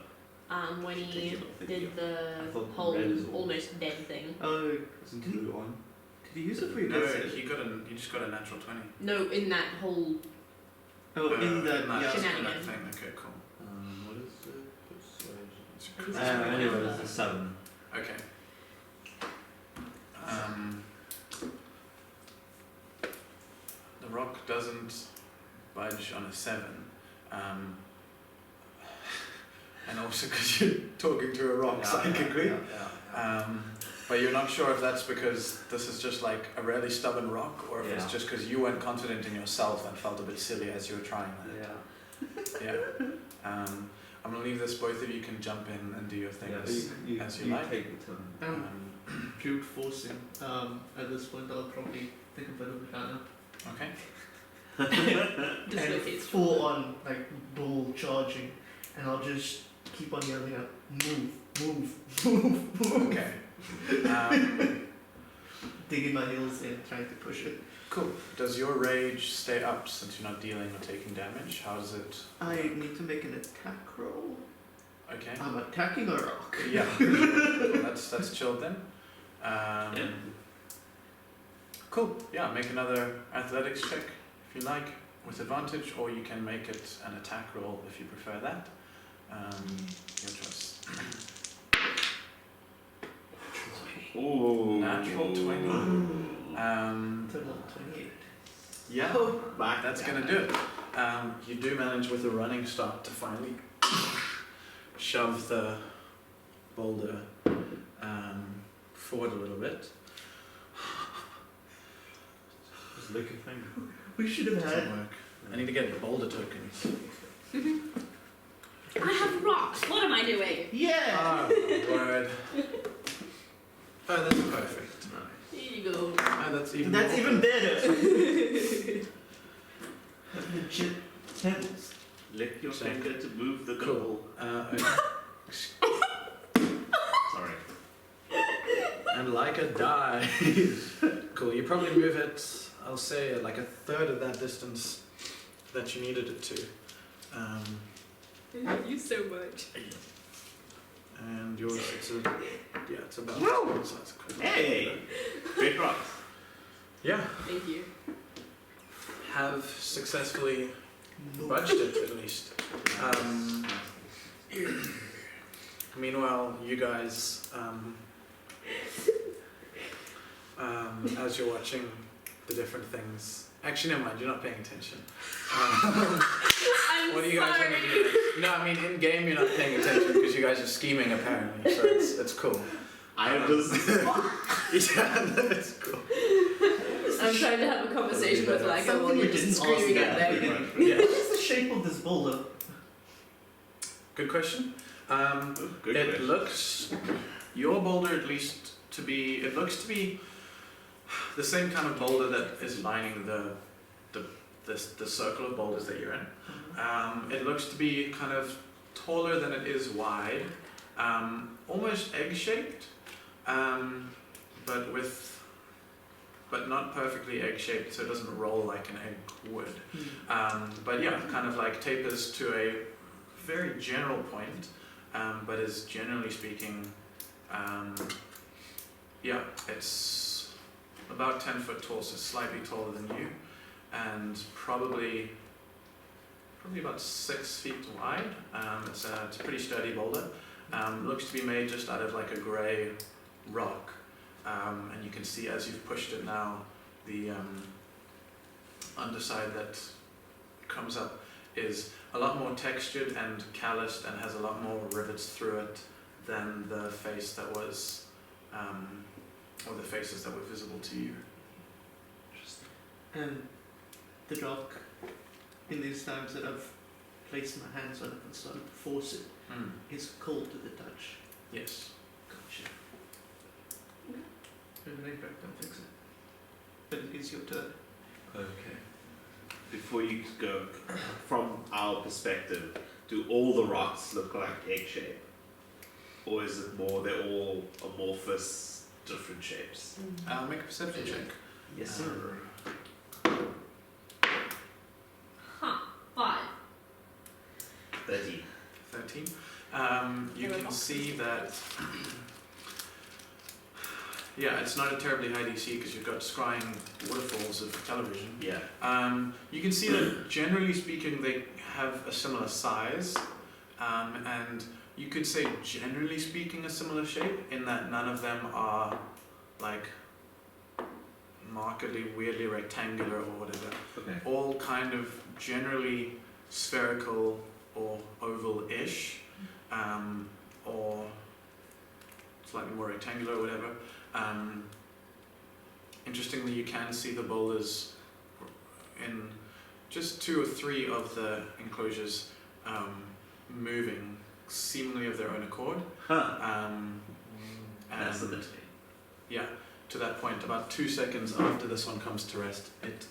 when he Thank you. did the I thought whole red is all. almost dead thing. Oh, Isn't blue on? did you use it for your No, death save? you just got a natural 20. No, in that whole Oh, in that, in that, yeah. in Shenanigan. that thing. Okay, cool. What is the persuasion? It's Anyway, it's a 7. Okay. The rock doesn't budge on a 7. And also because you're talking to a rock psychically. But you're not sure if that's because this is just like a really stubborn rock or if it's Yeah. just because you weren't confident in yourself and felt a bit silly as you were trying that. Yeah. Yeah. I'm gonna leave this, both of you can jump in and do your things as you like. take the turn. Brute forcing. At this point, I'll probably take a bit of a banner. Okay. And dislocates. full on, like, bull charging. And I'll just keep on yelling out, move, move, move, move. Okay. Digging my heels in, trying to push it. Cool. Does your rage stay up since you're not dealing or taking damage? How does it? I need to make an attack roll. Okay. I'm attacking a rock. Yeah. Cool. That's chilled then. Yeah. Cool. Yeah. Make another athletics check if you like with advantage, or you can make it an attack roll if you prefer that. Your choice. Ooh. Natural 20. Total of 28. Yeah. Back. That's gonna do it. You do manage with a running start to finally shove the boulder forward a little bit. Just lick your finger. We should have Doesn't had. work. I need to get the boulder tokens. I have rocks. What am I doing? Yeah! Oh, word. Oh, that's perfect. Here you go. Oh, that's even That's more even perfect. better. Legit pebbles. Lick your Check. finger to move the Cool. goal. Sorry. And like a die. Cool, you probably move it, I'll say, at like a third of that distance that you needed it to. I love you so much. And yours, it's about the size of Hey! Great rocks. Yeah, Thank you. have successfully budged it at least. Meanwhile, you guys, as you're watching the different things, actually never mind, you're not paying attention. I'm What do you guys sorry. want to do? No, I mean in game you're not paying attention because you guys are scheming apparently, so it's cool. I am just. Yeah, that's cool. I'm trying to have a conversation with like Something while we you're didn't just screaming ask at that. them. Yeah. What is the shape of this boulder? Good question. Good It question. looks your boulder at least to be. It looks to be the same kind of boulder that is lining the circle of boulders that you're in. It looks to be kind of taller than it is wide, almost egg-shaped, but not perfectly egg-shaped, so it doesn't roll like an egg would. But yeah, kind of like tapers to a very general point, but is generally speaking, yeah, it's about 10 foot tall, so slightly taller than you, and probably probably about 6 feet wide. It's a pretty sturdy boulder. Looks to be made just out of like a grey rock. And you can see as you've pushed it now, the underside that comes up is a lot more textured and calloused and has a lot more rivets through it than the face that was, or the faces that were visible to you. And the rock, in these times that I've placed my hands on it and started to force it, is cold to the touch. Yes. Gotcha. And then back, don't fix it. But it is your turn. Okay. Before you go, from our perspective, do all the rocks look like egg shape? Or is it more they're all amorphous, different shapes? Make a perception check. Yes, sir. Huh. 5. 13. 13. You can see that. Yeah, it's not a terribly high DC because you've got scrying waterfalls of television. Yeah. You can see that generally speaking they have a similar size, and you could say generally speaking a similar shape in that none of them are like markedly weirdly rectangular or whatever. Okay. All kind of generally spherical or oval-ish, or slightly more rectangular or whatever. Interestingly, you can see the boulders in just 2 or 3 of the enclosures moving seemingly of their own accord. Huh. That's And the bit. yeah, to that point, about 2 seconds after this one comes to rest, it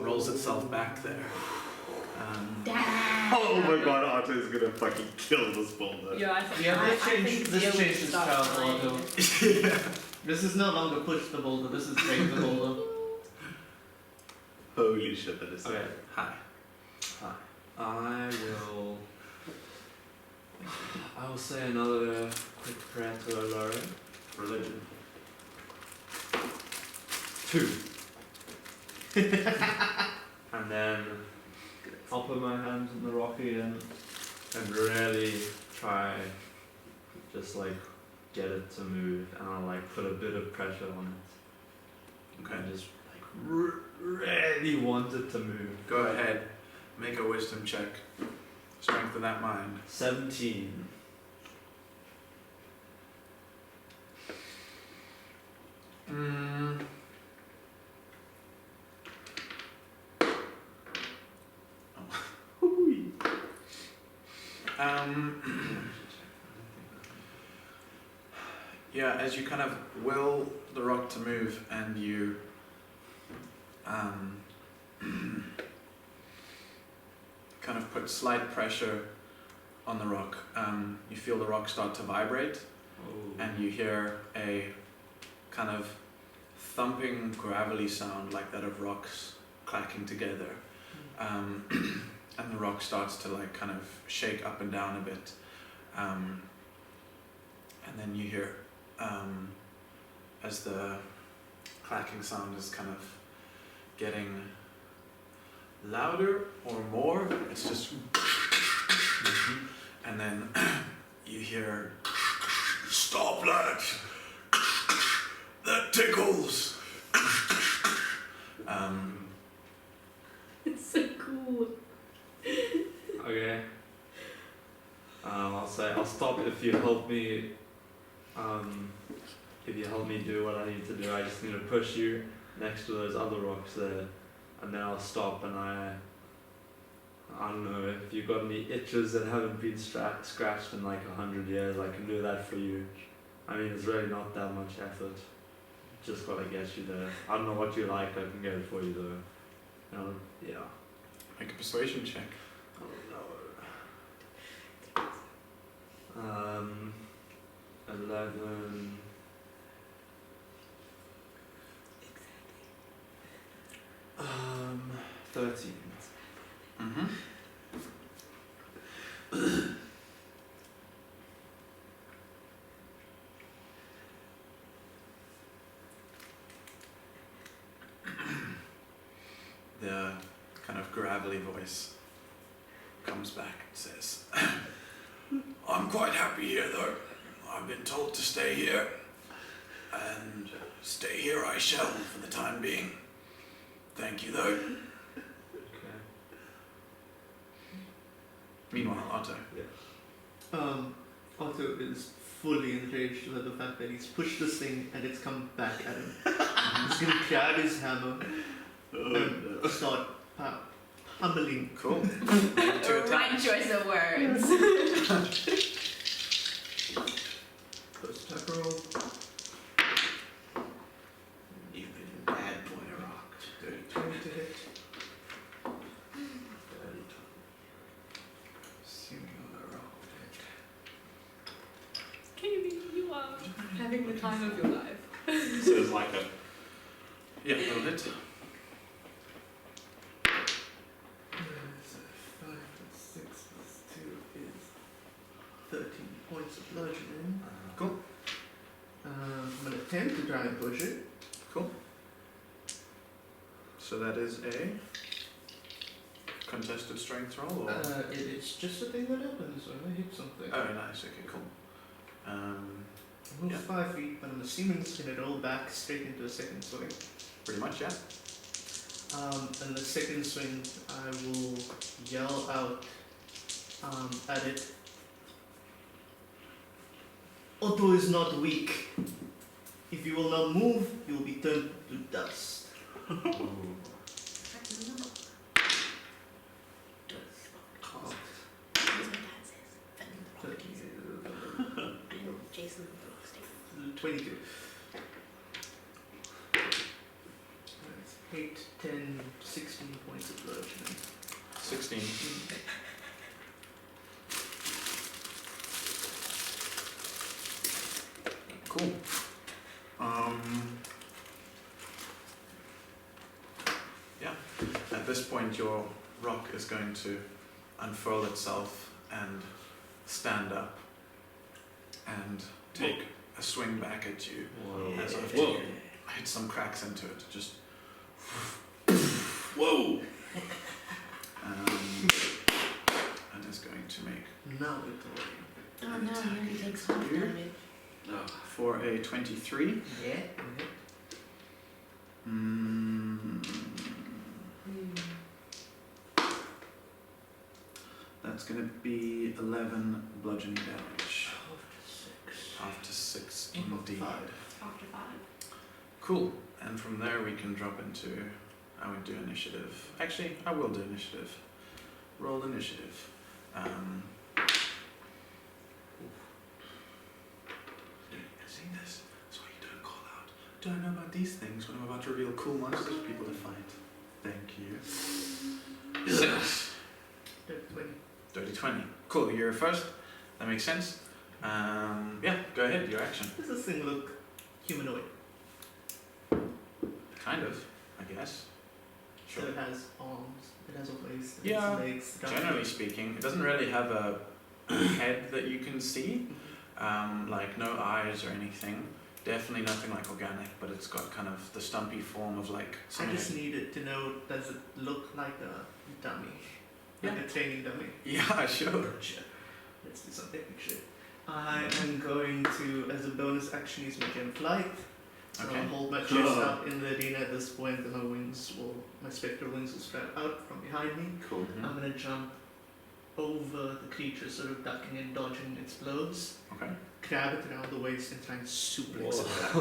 rolls itself back there. Oh my god, Otto is gonna fucking kill this boulder. Yeah, I think. Yeah, I this think changed Theo would his start child crying. Otto. This is no longer push the boulder, this is break the boulder. Holy shit, that is Okay. Hi. I will say another quick prayer to our Lord. religion. 2. And then I'll put my hands in the rock again and really try just like get it to move, and I'll like put a bit of pressure on it. Okay. And just like really want it to move. Go ahead. Make a wisdom check. Strength of that mind. 17. Yeah, as you kind of will the rock to move and you kind of put slight pressure on the rock, you feel the rock start to vibrate, and you hear a kind of thumping gravelly sound like that of rocks clacking together, and the rock starts to like kind of shake up and down a bit, and then you hear as the clacking sound is kind of getting louder or more, it's just and then you hear, "Stop that! That tickles!" It's so cool. Okay. I'll say I'll stop if you help me. If you help me do what I need to do, I just need to push you next to those other rocks there, and then I'll stop. And I don't know if you've got any itches that haven't been scratched in like 100 years. I can do that for you. I mean, it's really not that much effort. Just gotta get you there. I don't know what you like. I can get it for you though. Yeah. Make a persuasion check. I don't know. 11. 13. Mm-hmm. The kind of gravelly voice comes back and says, I'm quite happy here though. I've been told to stay here, and stay here I shall for the time being. Thank you though. Okay. Meanwhile, Otto. Otto is fully enraged with the fact that he's pushed this thing and it's come back at him. He's gonna grab his hammer and start pummeling. Cool. Make 2 Right attacks. choice of words. First attack roll. You've been a bad boy, Rock. 20 to hit. Assuming on a roll hit. Katie, you are having the time of your life. So it's like a Yeah, that'll hit. So 5 plus 6 plus 2 is 13 points of bludgeoning. Cool. I'm gonna attempt to try and push it. Cool. So that is a contested strength roll, or? It's just a thing that happens when I hit something. Oh, nice. Okay, cool. I move yeah. 5 feet, but I'm assuming it's gonna roll back straight into a second swing. Pretty much, yeah. And the second swing, I will yell out at it. Otto is not weak. If you will not move, you will be turned to dust. Jason 22. That's 8, 10, 16 points of bludgeoning. 16. Cool. Yeah. At this point, your rock is going to unfurl itself and stand up and take a swing back at you. Whoa. As I've Whoa. hit some cracks into it. Just Whoa. and is going to make Now it's all. Oh no, he only takes half Here. damage. for a 23. Yeah. That's going to be 11 bludgeoning damage. 6. After 6, Oh, indeed. 5. After 5. Cool. And from there we can drop into, I would do initiative. Actually, I will do initiative. Roll initiative. See this? That's why you don't call out. Do I know about these things when I'm about to reveal cool monsters for people to fight? Thank you. 6. 20. Dirty 20. Cool, you're first. That makes sense. Yeah, go ahead, your action. Does this thing look humanoid? Kind of, I guess. Sure. So it has arms, it has a waist, it Yeah, has legs. Generally speaking, it doesn't really have a head that you can see. Like no eyes or anything. Definitely nothing like organic, but it's got kind of the stumpy form of like I something. just needed to know, does it look like a dummy? Like Yeah. a training dummy? Yeah, sure. Gotcha. Let's do some epic shit. I am going to, as a bonus action, use my gem flight. So Okay. I'll hold my chest up in the arena at this point, and my spectral wings will spread out from behind me. Cool. I'm gonna jump over the creature, sort of ducking and dodging its blows. Okay. Grab it around the waist and try and suplex it back.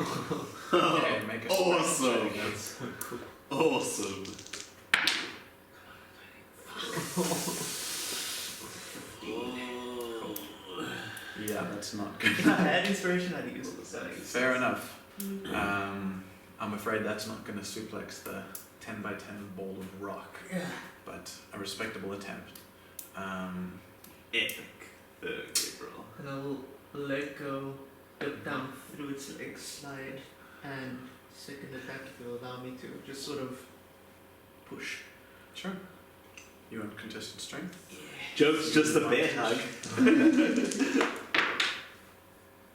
Okay, make a Awesome. check. That's so cool. Awesome. Yeah, that's not good. If I had inspiration, I'd use this. Fair enough. I'm afraid that's not going to suplex the 10 by 10 ball of rock, Yeah. but a respectable attempt. Epic. Gabriel. And I'll let go, dip down through its legs, slide, and second attack will allow me to just sort of push. Sure. You want contested strength? Joke's just a bear hug.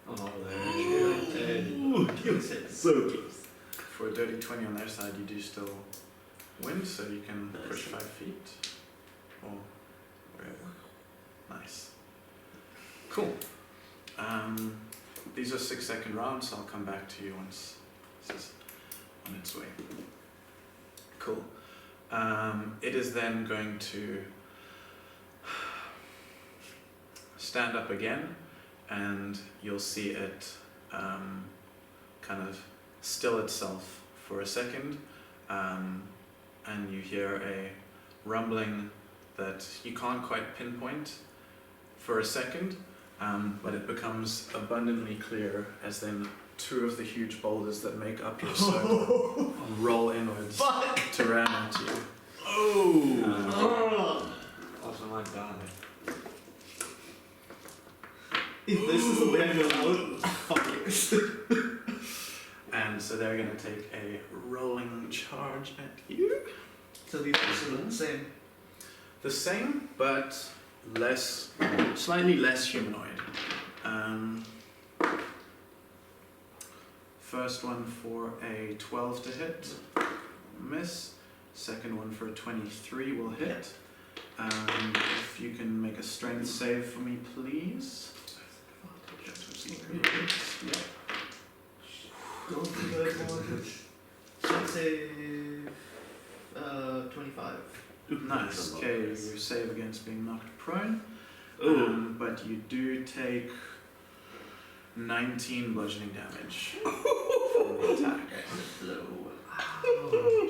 Oh, there. Ooh, so close. For a dirty 20 on their side, you do still win, so you can push 5 feet. Or Nice. Cool. These are 6-second rounds, so I'll come back to you once this is on its way. Cool. It is then going to stand up again, and you'll see it kind of still itself for a second, and you hear a rumbling that you can't quite pinpoint for a second, but it becomes abundantly clear as then 2 of the huge boulders that make up your circle roll inwards to ram at you. Also my god. If this is the way I go out, fuck it. And so they're going to take a rolling charge at you. So these are the same. The same, but slightly less humanoid. First one for a 12 to hit, miss. Second one for a 23 will hit. If you can make a strength save for me, please. Yeah. Go for the advantage. Strength save 25. Nice. Okay, you save against being knocked prone. But you do take 19 bludgeoning damage from the attack.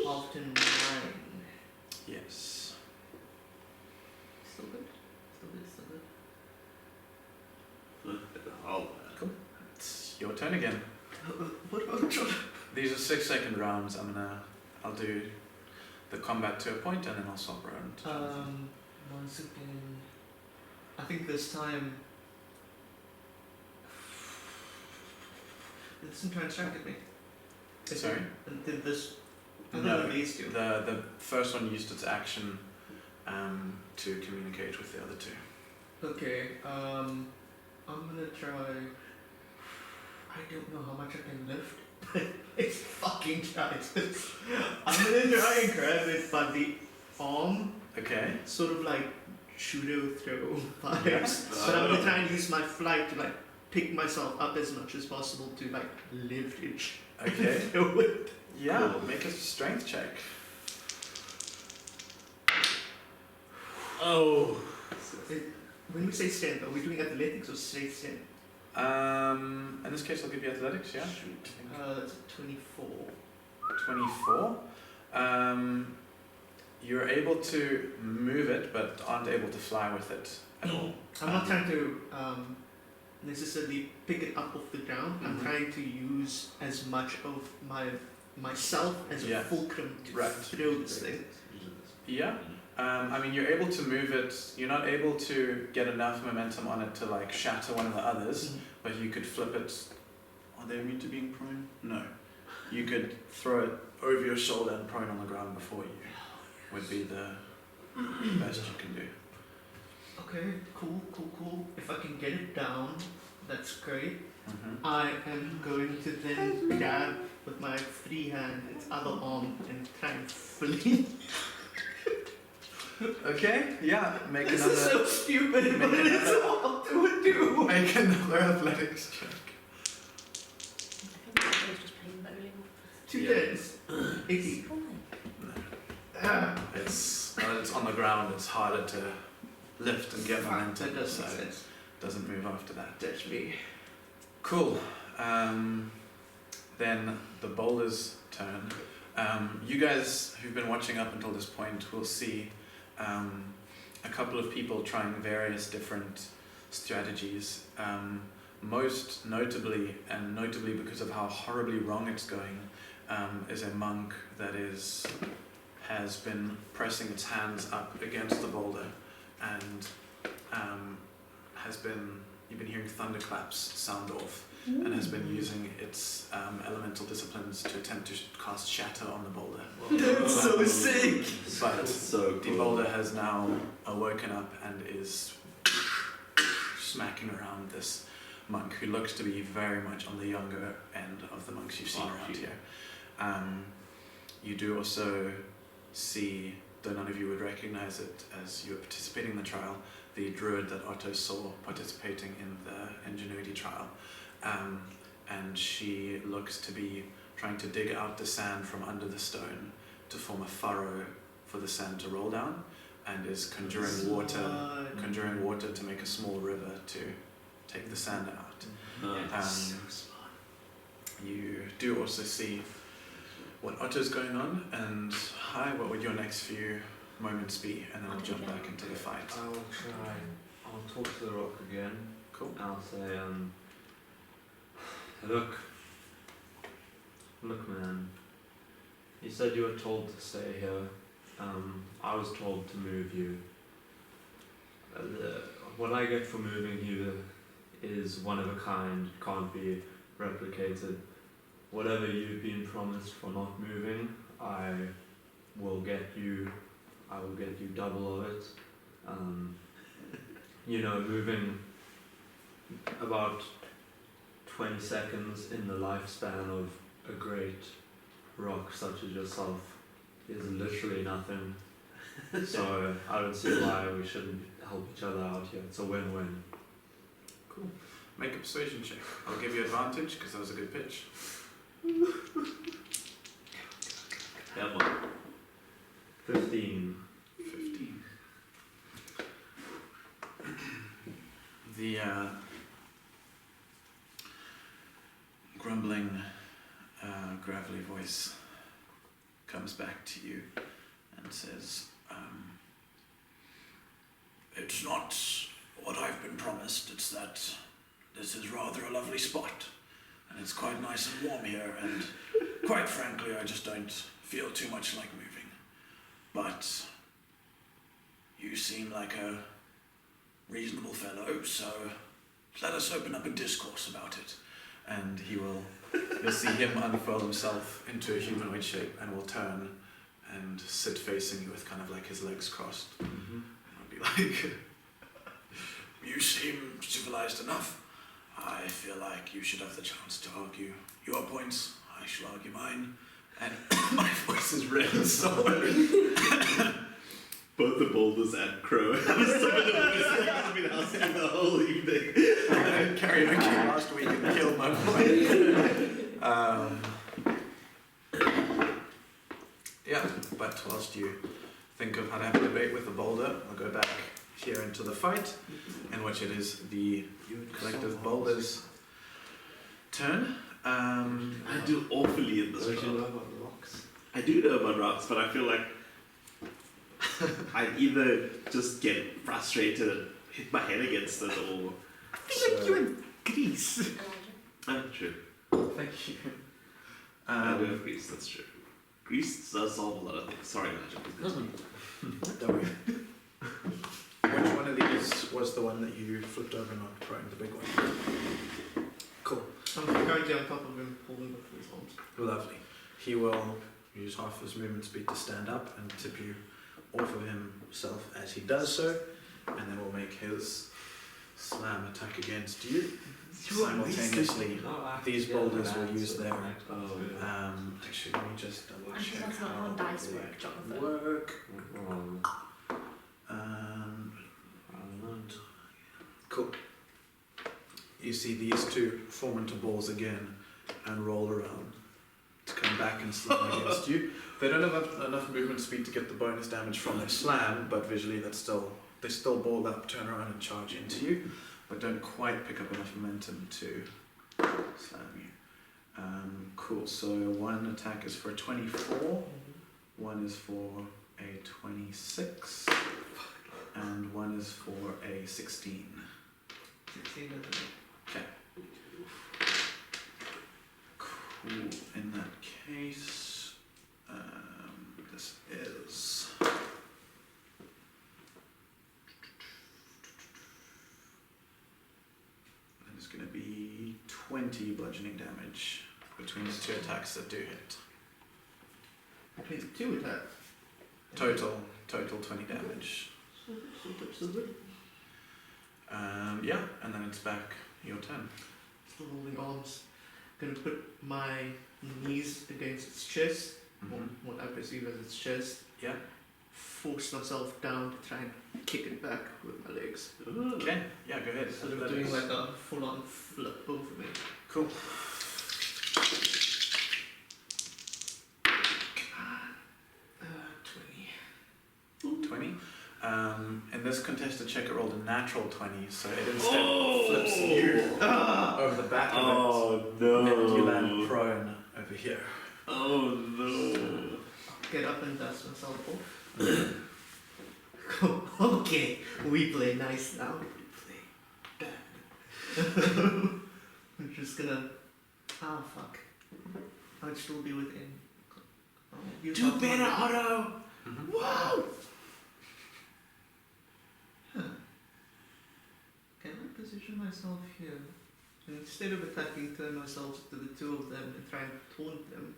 Often 9. Yes. Still good. Oh, Cool. It's your turn again. What about John? These are 6-second rounds. I'll do the combat to a point, and then I'll swap around. Once again, I think this time. This trying to distract me. Sorry? Did this? No, These two. the first one used its action to communicate with the other 2. Okay. I'm gonna try. I don't know how much I can lift, but it's fucking tries. I'm gonna try and grab it by the arm, Okay. sort of like judo throw vibes. Yeah. But I'm gonna try and use my flight to like pick myself up as much as possible to like leverage. Okay. throw it. Yeah. Cool. Make a strength check. Oh. When we say stand, are we doing athletics or straight stand? In this case, I'll give you athletics. Yeah. That's a 24. 24. You're able to move it, but aren't able to fly with it at all. I'm not trying to necessarily pick it up off the ground. I'm Mhm. trying to use as much of myself as Yeah. a fulcrum to Right. throw this thing. Yeah. You're able to move it. You're not able to get enough momentum on it to like shatter one of the others, but you could flip it. Are they immune to being prone? No. You could throw it over your shoulder and prone on the ground before you. Would be the best you can do. Okay, cool. If I can get it down, that's great. Mm-hmm. I am going to then grab with my free hand its other arm and try and flee. Okay. Yeah. Make This another. is so stupid, make but it's another- all to do. Make another athletics check. I think I was just playing bowling. 2 Yeah. days. 80. It's on the ground. It's harder to lift and get That momentum. does So make it sense. doesn't move after that. That's me. Cool. Then the bowler's turn. You guys who've been watching up until this point will see a couple of people trying various different strategies. Most notably, and notably because of how horribly wrong it's going, is a monk that has been pressing its hands up against the boulder and you've been hearing thunderclaps sound off. And has been using its elemental disciplines to attempt to cast Shatter on the boulder. That's so sick. But so the boulder has now awoken up and is smacking around this monk who looks to be very much on the younger end of the monks you've seen around here. You do also see though none of you would recognize it as you were participating in the trial, the druid that Otto saw participating in the ingenuity trial. And she looks to be trying to dig out the sand from under the stone to form a furrow for the sand to roll down, and is conjuring water to make a small river to take the sand out. You do also see what Otto's going on, and hi, what would your next few moments be? And then I'll jump back into the fight. I'll talk to the rock again. Cool. And I'll say, look man, you said you were told to stay here. I was told to move you. What I get for moving you is one of a kind, can't be replicated. Whatever you've been promised for not moving, I will get you double of it. Moving about 20 seconds in the lifespan of a great rock such as yourself is literally nothing. So I don't see why we shouldn't help each other out here. It's a win-win. Cool. Make a persuasion check. I'll give you advantage because that was a good pitch. Come on. 15. 15. The grumbling, gravelly voice comes back to you and says, it's not what I've been promised, it's that this is rather a lovely spot, and it's quite nice and warm here, and quite frankly, I just don't feel too much like moving. But you seem like a reasonable fellow, so let us open up a discourse about it. And you'll see him unfurl himself into a humanoid shape and will turn and sit facing you with kind of like his legs crossed. Mm-hmm. And I'll be like, you seem civilized enough. I feel like you should have the chance to argue your points. I shall argue mine. And my voice is really sore. Both the boulders and Crow have I've been asking the whole evening. I did karaoke last week and killed my voice. Yeah, but whilst you think of how to have a debate with the boulder, I'll go back here into the fight, in which it is the collective boulder's turn. I do awfully in this What do you know job. about rocks? I do know about rocks, but I feel like I'd either just get frustrated and hit my head against it, or I feel like you're in Greece. true. Thank you. I do have Greece. That's true. Greece does solve a lot of things. Sorry, Nigel. Don't worry. Which one of these was the one that you flipped over and knocked prone, the big one? Cool. I'm currently on top of him, holding up his arms. Lovely. He will use half his movement speed to stand up and tip you off of himself as he does so, and then will make his slam attack against you. Simultaneously, these boulders will use their. Actually, let me just double check That's not how how dice they work, Jonathan. work. Cool. You see these two form into balls again and roll around to come back and slam against you. They don't have enough movement speed to get the bonus damage from their slam, but visually they still ball up, turn around and charge into you, but don't quite pick up enough momentum to slam you. Cool, so one attack is for a 24, one is for a 26, and one is for a 16. 16 doesn't it? Okay. Cool. In that case, this is. That is going to be 20 bludgeoning damage between the two attacks that do hit. Between 2 attacks. Total 20 damage. So good. Yeah, and then it's back your turn. Still holding arms. Gonna put my knees against its chest, Mhm. what I perceive as its chest. Yeah. force myself down to try and kick it back with my legs. Okay, yeah, go ahead. Sort of doing like a full-on flip over me. Cool. 20. 20. In this contested check, it rolled a natural 20, so it instead flips you over the back of it. no. And you land prone over here. Oh no. Get up and dust myself off. Okay, we play nice now. We play bad. I'm just gonna. Ah, fuck. I'd still be within. Oh, you Do talk better, about- Otto! Whoa! Huh. Can I position myself here? And instead of attacking, turn myself to the two of them and try and taunt them.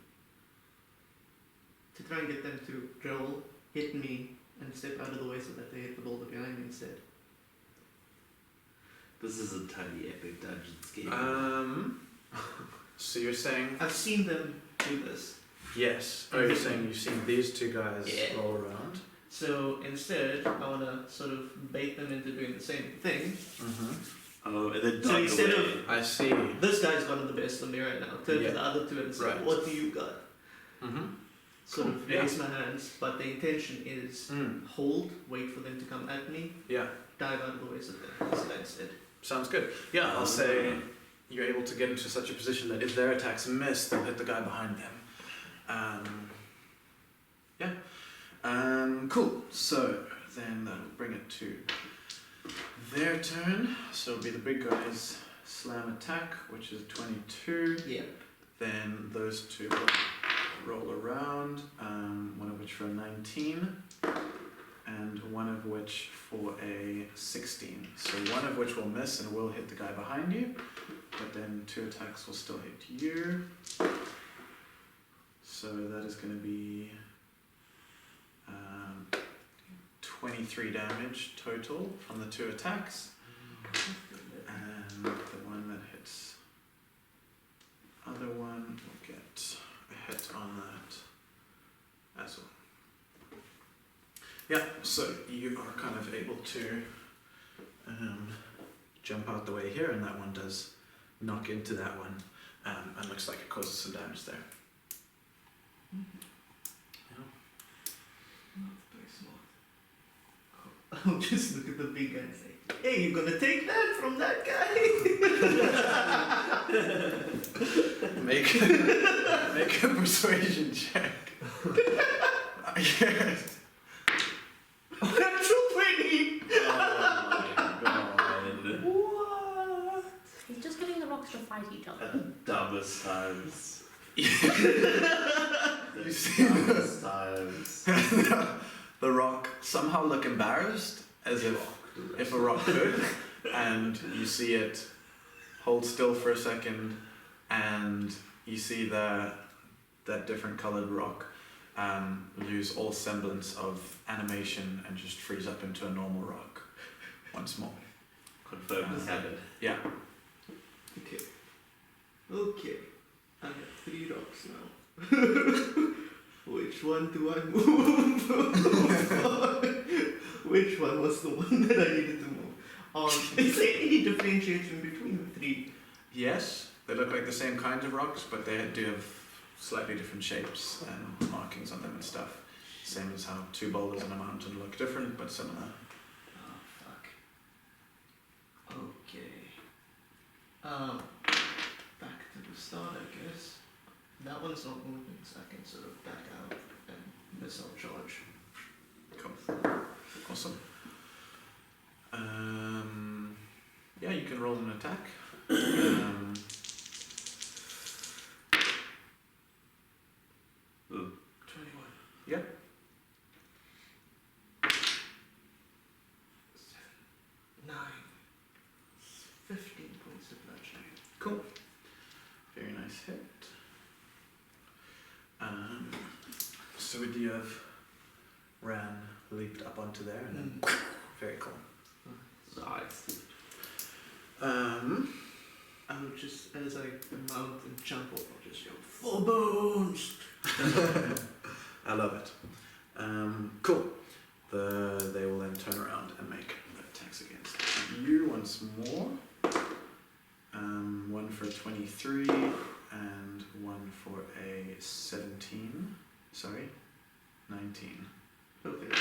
To try and get them to drill, hit me, and step out of the way so that they hit the boulder behind me instead. This is a tiny epic Dungeons game. So you're saying I've seen them do this. yes? Oh, you're saying you've seen these two guys Yeah. roll around. So instead, I want to sort of bait them into doing the same thing. Oh, and then So duck instead away. of I see. this guy's got the best of me right now, turn Yeah. to the other two and say, Right. what do you got? Sort Cool, of yeah. raise my hands, but the intention is hold, wait for them to come at me, Yeah, dive out of the way so that this guy instead. sounds good. Yeah, I'll say you're able to get into such a position that if their attacks miss, they'll hit the guy behind them. Cool. So then that'll bring it to their turn. So it'll be the big guy's slam attack, which is 22. Yeah. Then those two will roll around, one of which for a 19, and one of which for a 16. So one of which will miss and will hit the guy behind you, but then 2 attacks will still hit you. So that is going to be 23 damage total from the 2 attacks, and the one that hits other one will get a hit on that as well. Yeah, so you are kind of able to jump out the way here, and that one does knock into that one, and looks like it causes some damage there. Not very smart. I'll just look at the big guy and say, hey, you gonna take that from that guy? Make a persuasion check. Yes. Natural 20! Oh my god. What? He's just getting the rocks to fight each At other. the dumbest times. You The see dumbest times. the rock somehow look embarrassed, as if a rock could, and you see it hold still for a second, and you see that different colored rock lose all semblance of animation and just freeze up into a normal rock once more. Confirmed as heaven. Yeah. Okay. Okay. I have 3 rocks now. Which one do I move? Which one was the one that I needed to move? Is there any differentiation between the 3? Yes, they look like the same kinds of rocks, but they do have slightly different shapes and markings on them and stuff. Same as how 2 boulders on a mountain look different, but similar. Oh, fuck. Okay. Back to the start, I guess. That one's not moving, so I can sort of back out and missile charge. Cool. Awesome. Yeah, you can roll an attack. 21. Yep. 9. 15 points of bloodshed. Cool. Very nice hit. So would you have leaped up onto there and then very cool. Nice. I would just, as I mount and jump off, I'll just yell, "For bones!" I love it. Cool. 23 and one for a 17. Sorry, 19. Okay.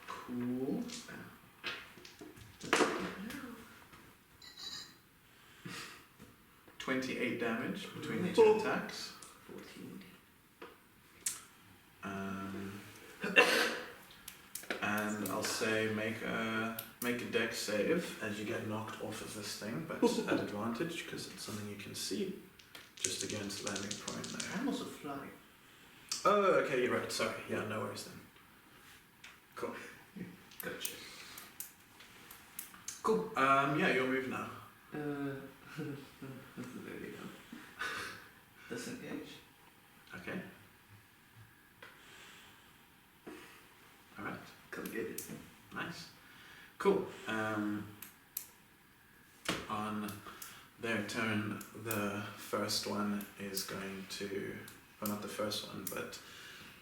Cool. 28 damage between the two attacks. 14. And I'll say make a dex save as you get knocked off of this thing, but at advantage because it's something you can see, just against landing prone there. I'm also flying. Oh, okay, you're right. Sorry. Yeah, no worries then. Cool. Gotcha. Cool. Yeah, your move now. There we go. Disengage. Okay. All right. Come get it. Nice. Cool. On their turn, the first one is going to, well, not the first one, but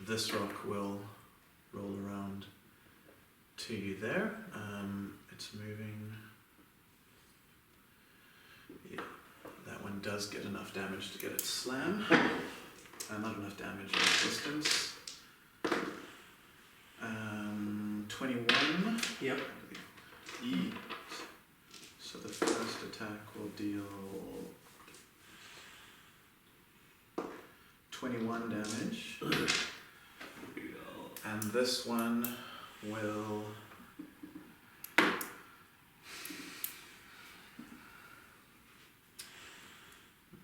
this rock will roll around to you there. It's moving. Yeah, that one does get enough damage to get it slam. Not enough damage in distance. 21. Yep. Yeet. So the first attack will deal 21 damage. And this one will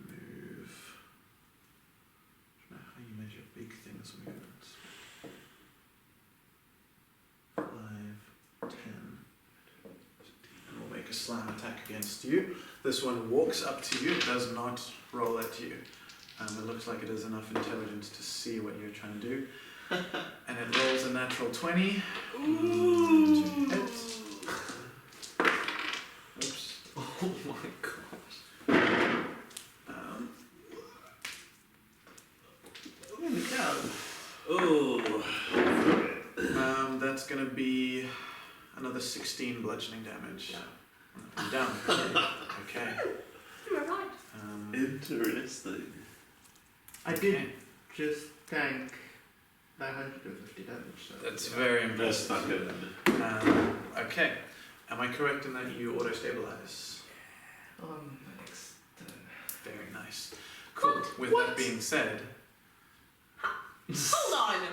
move. I don't know how you measure big things movements. 5, 10. And we'll make a slam attack against you. This one walks up to you, it does not roll at you. It looks like it has enough intelligence to see what you're trying to do. And it rolls a natural 20. Ooh. To hit. Oops. Oh my gosh. Holy cow. Oh. That's gonna be another 16 bludgeoning damage. Yeah. I'm down. Okay. You're right. Interesting. I did just tank 950 damage. So That's very That's impressive. not good. Okay. Am I correct in that you auto-stabilize? on the next turn. Very nice. Cool. What? With What? that being said, Hold on.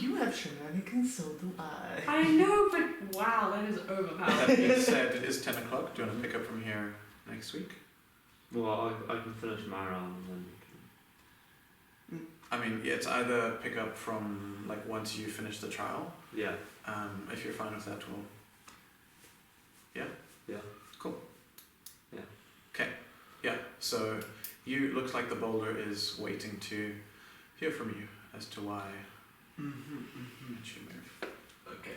You have shenanigans, so do I. I know, but wow, that is that overpowered. being said, it is 10 o'clock. Do you want to pick up from here next week? Well, I can finish my round and then you I mean, yeah, it's either pick up from like once you finish the trial. can. Yeah. If you're fine with that, we'll. Yeah. Yeah. Cool. Yeah. Okay. Yeah. So looks like the boulder is waiting to hear from you as to why it should move. Okay.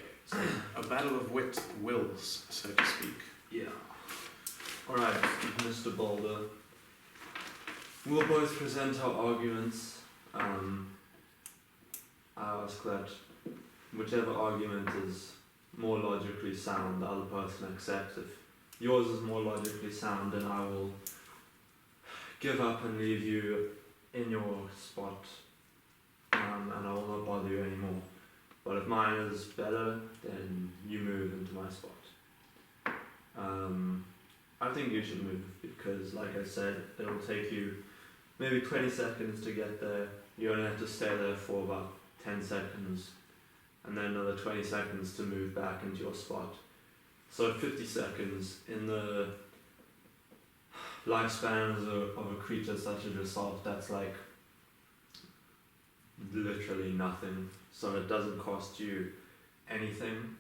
A battle of wills, so to speak. Yeah. Alright, Mr. Boulder. We'll both present our arguments. I ask that whichever argument is more logically sound, the other person accepts. If yours is more logically sound, then I will give up and leave you in your spot, and I will not bother you anymore. But if mine is better, then you move into my spot. I think you should move because, like I said, it'll take you maybe 20 seconds to get there. You only have to stay there for about 10 seconds and then another 20 seconds to move back into your spot. So 50 seconds in the lifespan of a creature such as yourself, that's like literally nothing. So it doesn't cost you anything.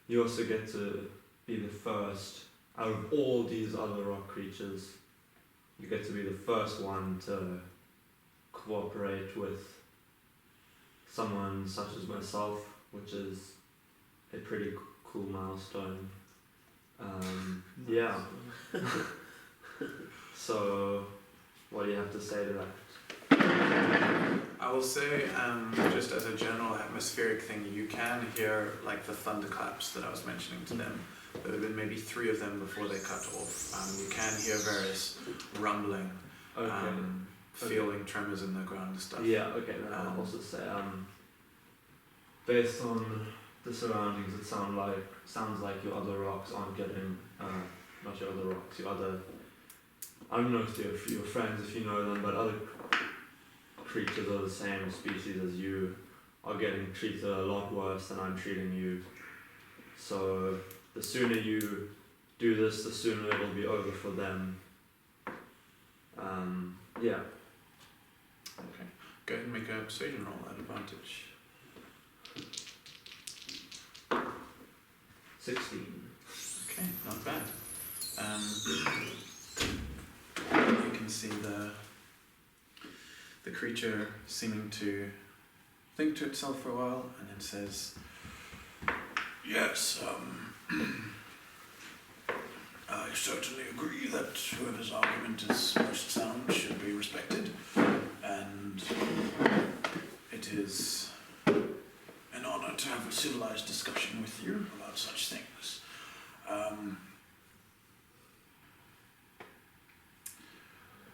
You also get to be the first out of all these other rock creatures. You get to be the first one to cooperate with someone such as myself, which is a pretty cool milestone. Yeah. So, what do you have to say to that? I will will say, just as a general atmospheric thing, you can hear like the thunderclaps that I was mentioning to them. There have been maybe 3 of them before they cut off. You can hear various rumbling, Okay. feeling tremors in the ground and stuff. Yeah, okay, then I'll also say, based on the surroundings, it sounds like your other rocks aren't getting, not your other rocks, your other, I don't know if they're your friends, if you know them, but other creatures of the same species as you are getting treated a lot worse than I'm treating you. So the sooner you do this, the sooner it'll be over for them. Yeah. Okay. Go ahead and make a persuasion roll at advantage. 16. Okay, not bad. You can see the creature seeming to think to itself for a while, and then says, "Yes, I certainly agree that whoever's argument is most sound should be respected, and it is an honor to have a civilized discussion with you about such things.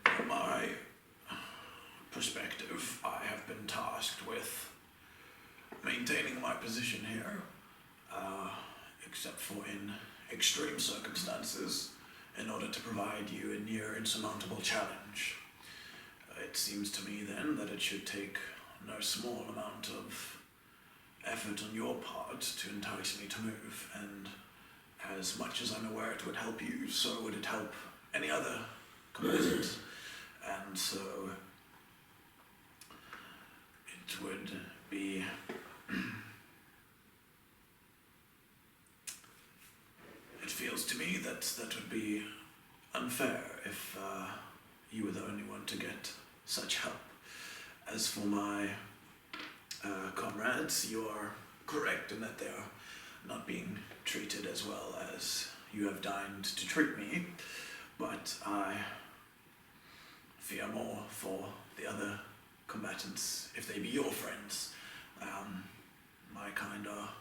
From my perspective, I have been tasked with maintaining my position here, except for in extreme circumstances, in order to provide you a near insurmountable challenge. It seems to me then that it should take no small amount of effort on your part to entice me to move, and as much as I'm aware it would help you, so would it help any other combatant. And so it would be it feels to me that that would be unfair if you were the only one to get such help. As for my comrades, you are correct in that they are not being treated as well as you have deigned to treat me, but I fear more for the other combatants, if they be your friends. My kind are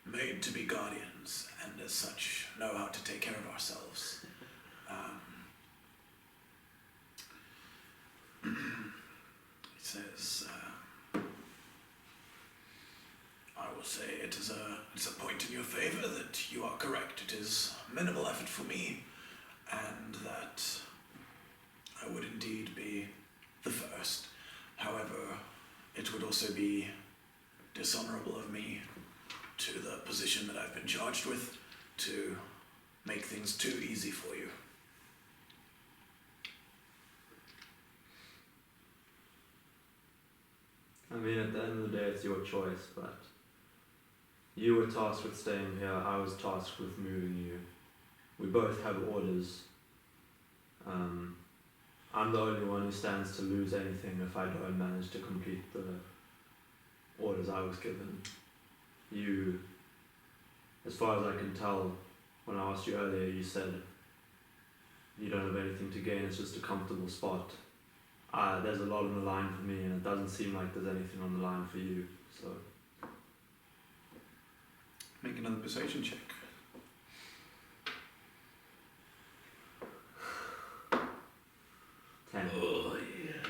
made to be guardians, and as such know how to take care of ourselves. It says, I will say it's a point in your favor that you are correct. It is minimal effort for me, and that I would indeed be the first. However, it would also be dishonorable of me, to the position that I've been charged with, to make things too easy for you. I mean, at the end of the day, it's your choice, but you were tasked with staying here, I was tasked with moving you. We both have orders. I'm the only one who stands to lose anything if I don't manage to complete the orders I was given. You, as far as I can tell, when I asked you earlier, you said you don't have anything to gain, it's just a comfortable spot. There's a lot on the line for me, and it doesn't seem like there's anything on the line for you, so. Make another persuasion check. 10. Oh, yeah.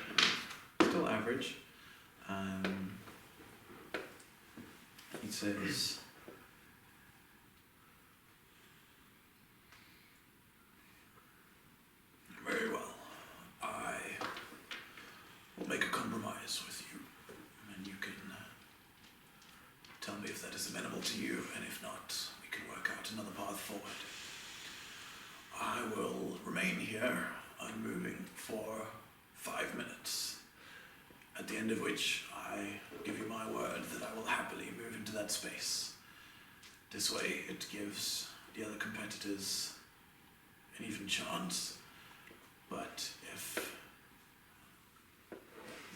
Still average. He says, very well. I will make a compromise with you, and you can tell me if that is amenable to you, and if not, we can work out another path forward. I will remain here, unmoving, for 5 minutes, at the end of which I give you my word that I will happily move into that space. This way it gives the other competitors an even chance, but if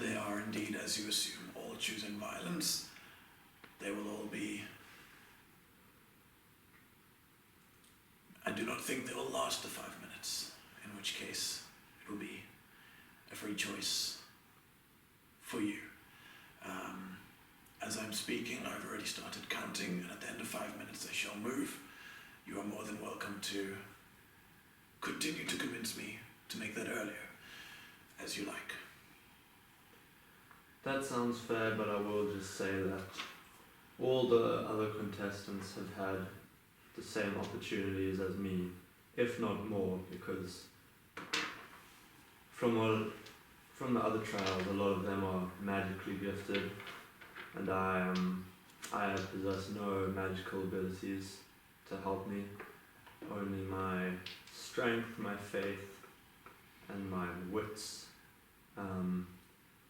they are indeed, as you assume, all choosing violence, they will all be... I do not think they will last the 5 minutes, in which case it will be a free choice for you. I'm speaking, I've already started counting, and at the end of 5 minutes they shall move. You are more than welcome to continue to convince me to make that earlier, as you like. That sounds fair, but I will just say that all the other contestants have had the same opportunities as me, if not more, because from the other trials, a lot of them are magically gifted, and I possess no magical abilities to help me. Only my strength, my faith, and my wits.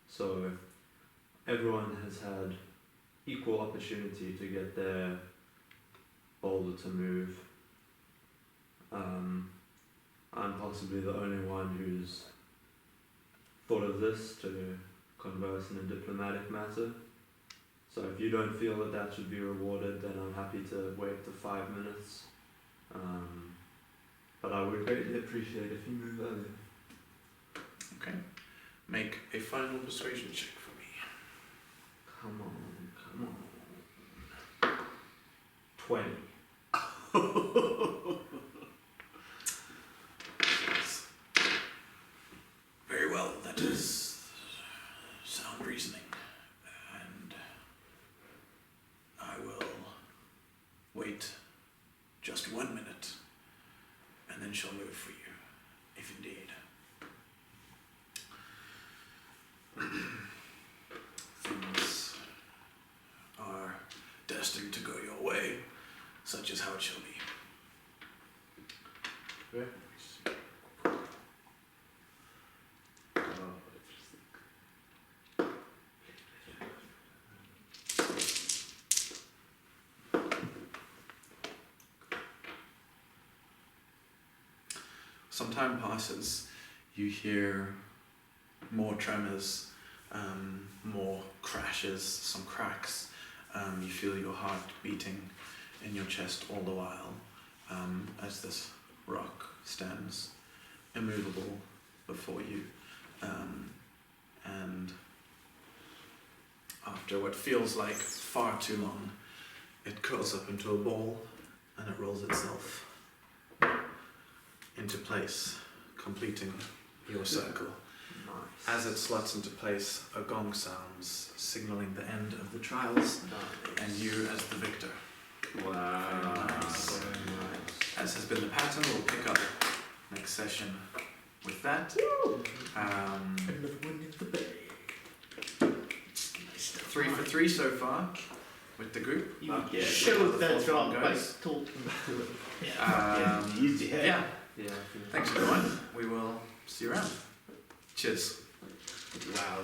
So everyone has had equal opportunity to get their boulder to move. I'm possibly the only one who's thought of this to converse in a diplomatic matter. So if you don't feel that that should be rewarded, then I'm happy to wait the 5 minutes. But I would greatly appreciate if you move earlier. Okay. Make a final persuasion check for me. Come on. 20. Very well, that is sound reasoning. And I will wait just 1 minute and then shall move for you, if indeed. Things are destined to go your way, such is how it shall be. Okay. Some time passes, you hear more tremors, more crashes, some cracks. You feel your heart beating in your chest all the while as this rock stands immovable before you. And after what feels like far too long, it curls up into a ball and it rolls itself into place, completing your circle. Nice. As it slots into place, a gong sounds, signaling the end of the trials, and you as the victor. Wow. Nice. Very nice. As has been the pattern, we'll pick up next session with that. Another one in the bay. 3 for 3 so far with the group. You Yeah, showed yeah, that the drop fourth by one goes. talking to it. Yeah. Yeah. Thanks everyone. We will see you around. Cheers. Wow.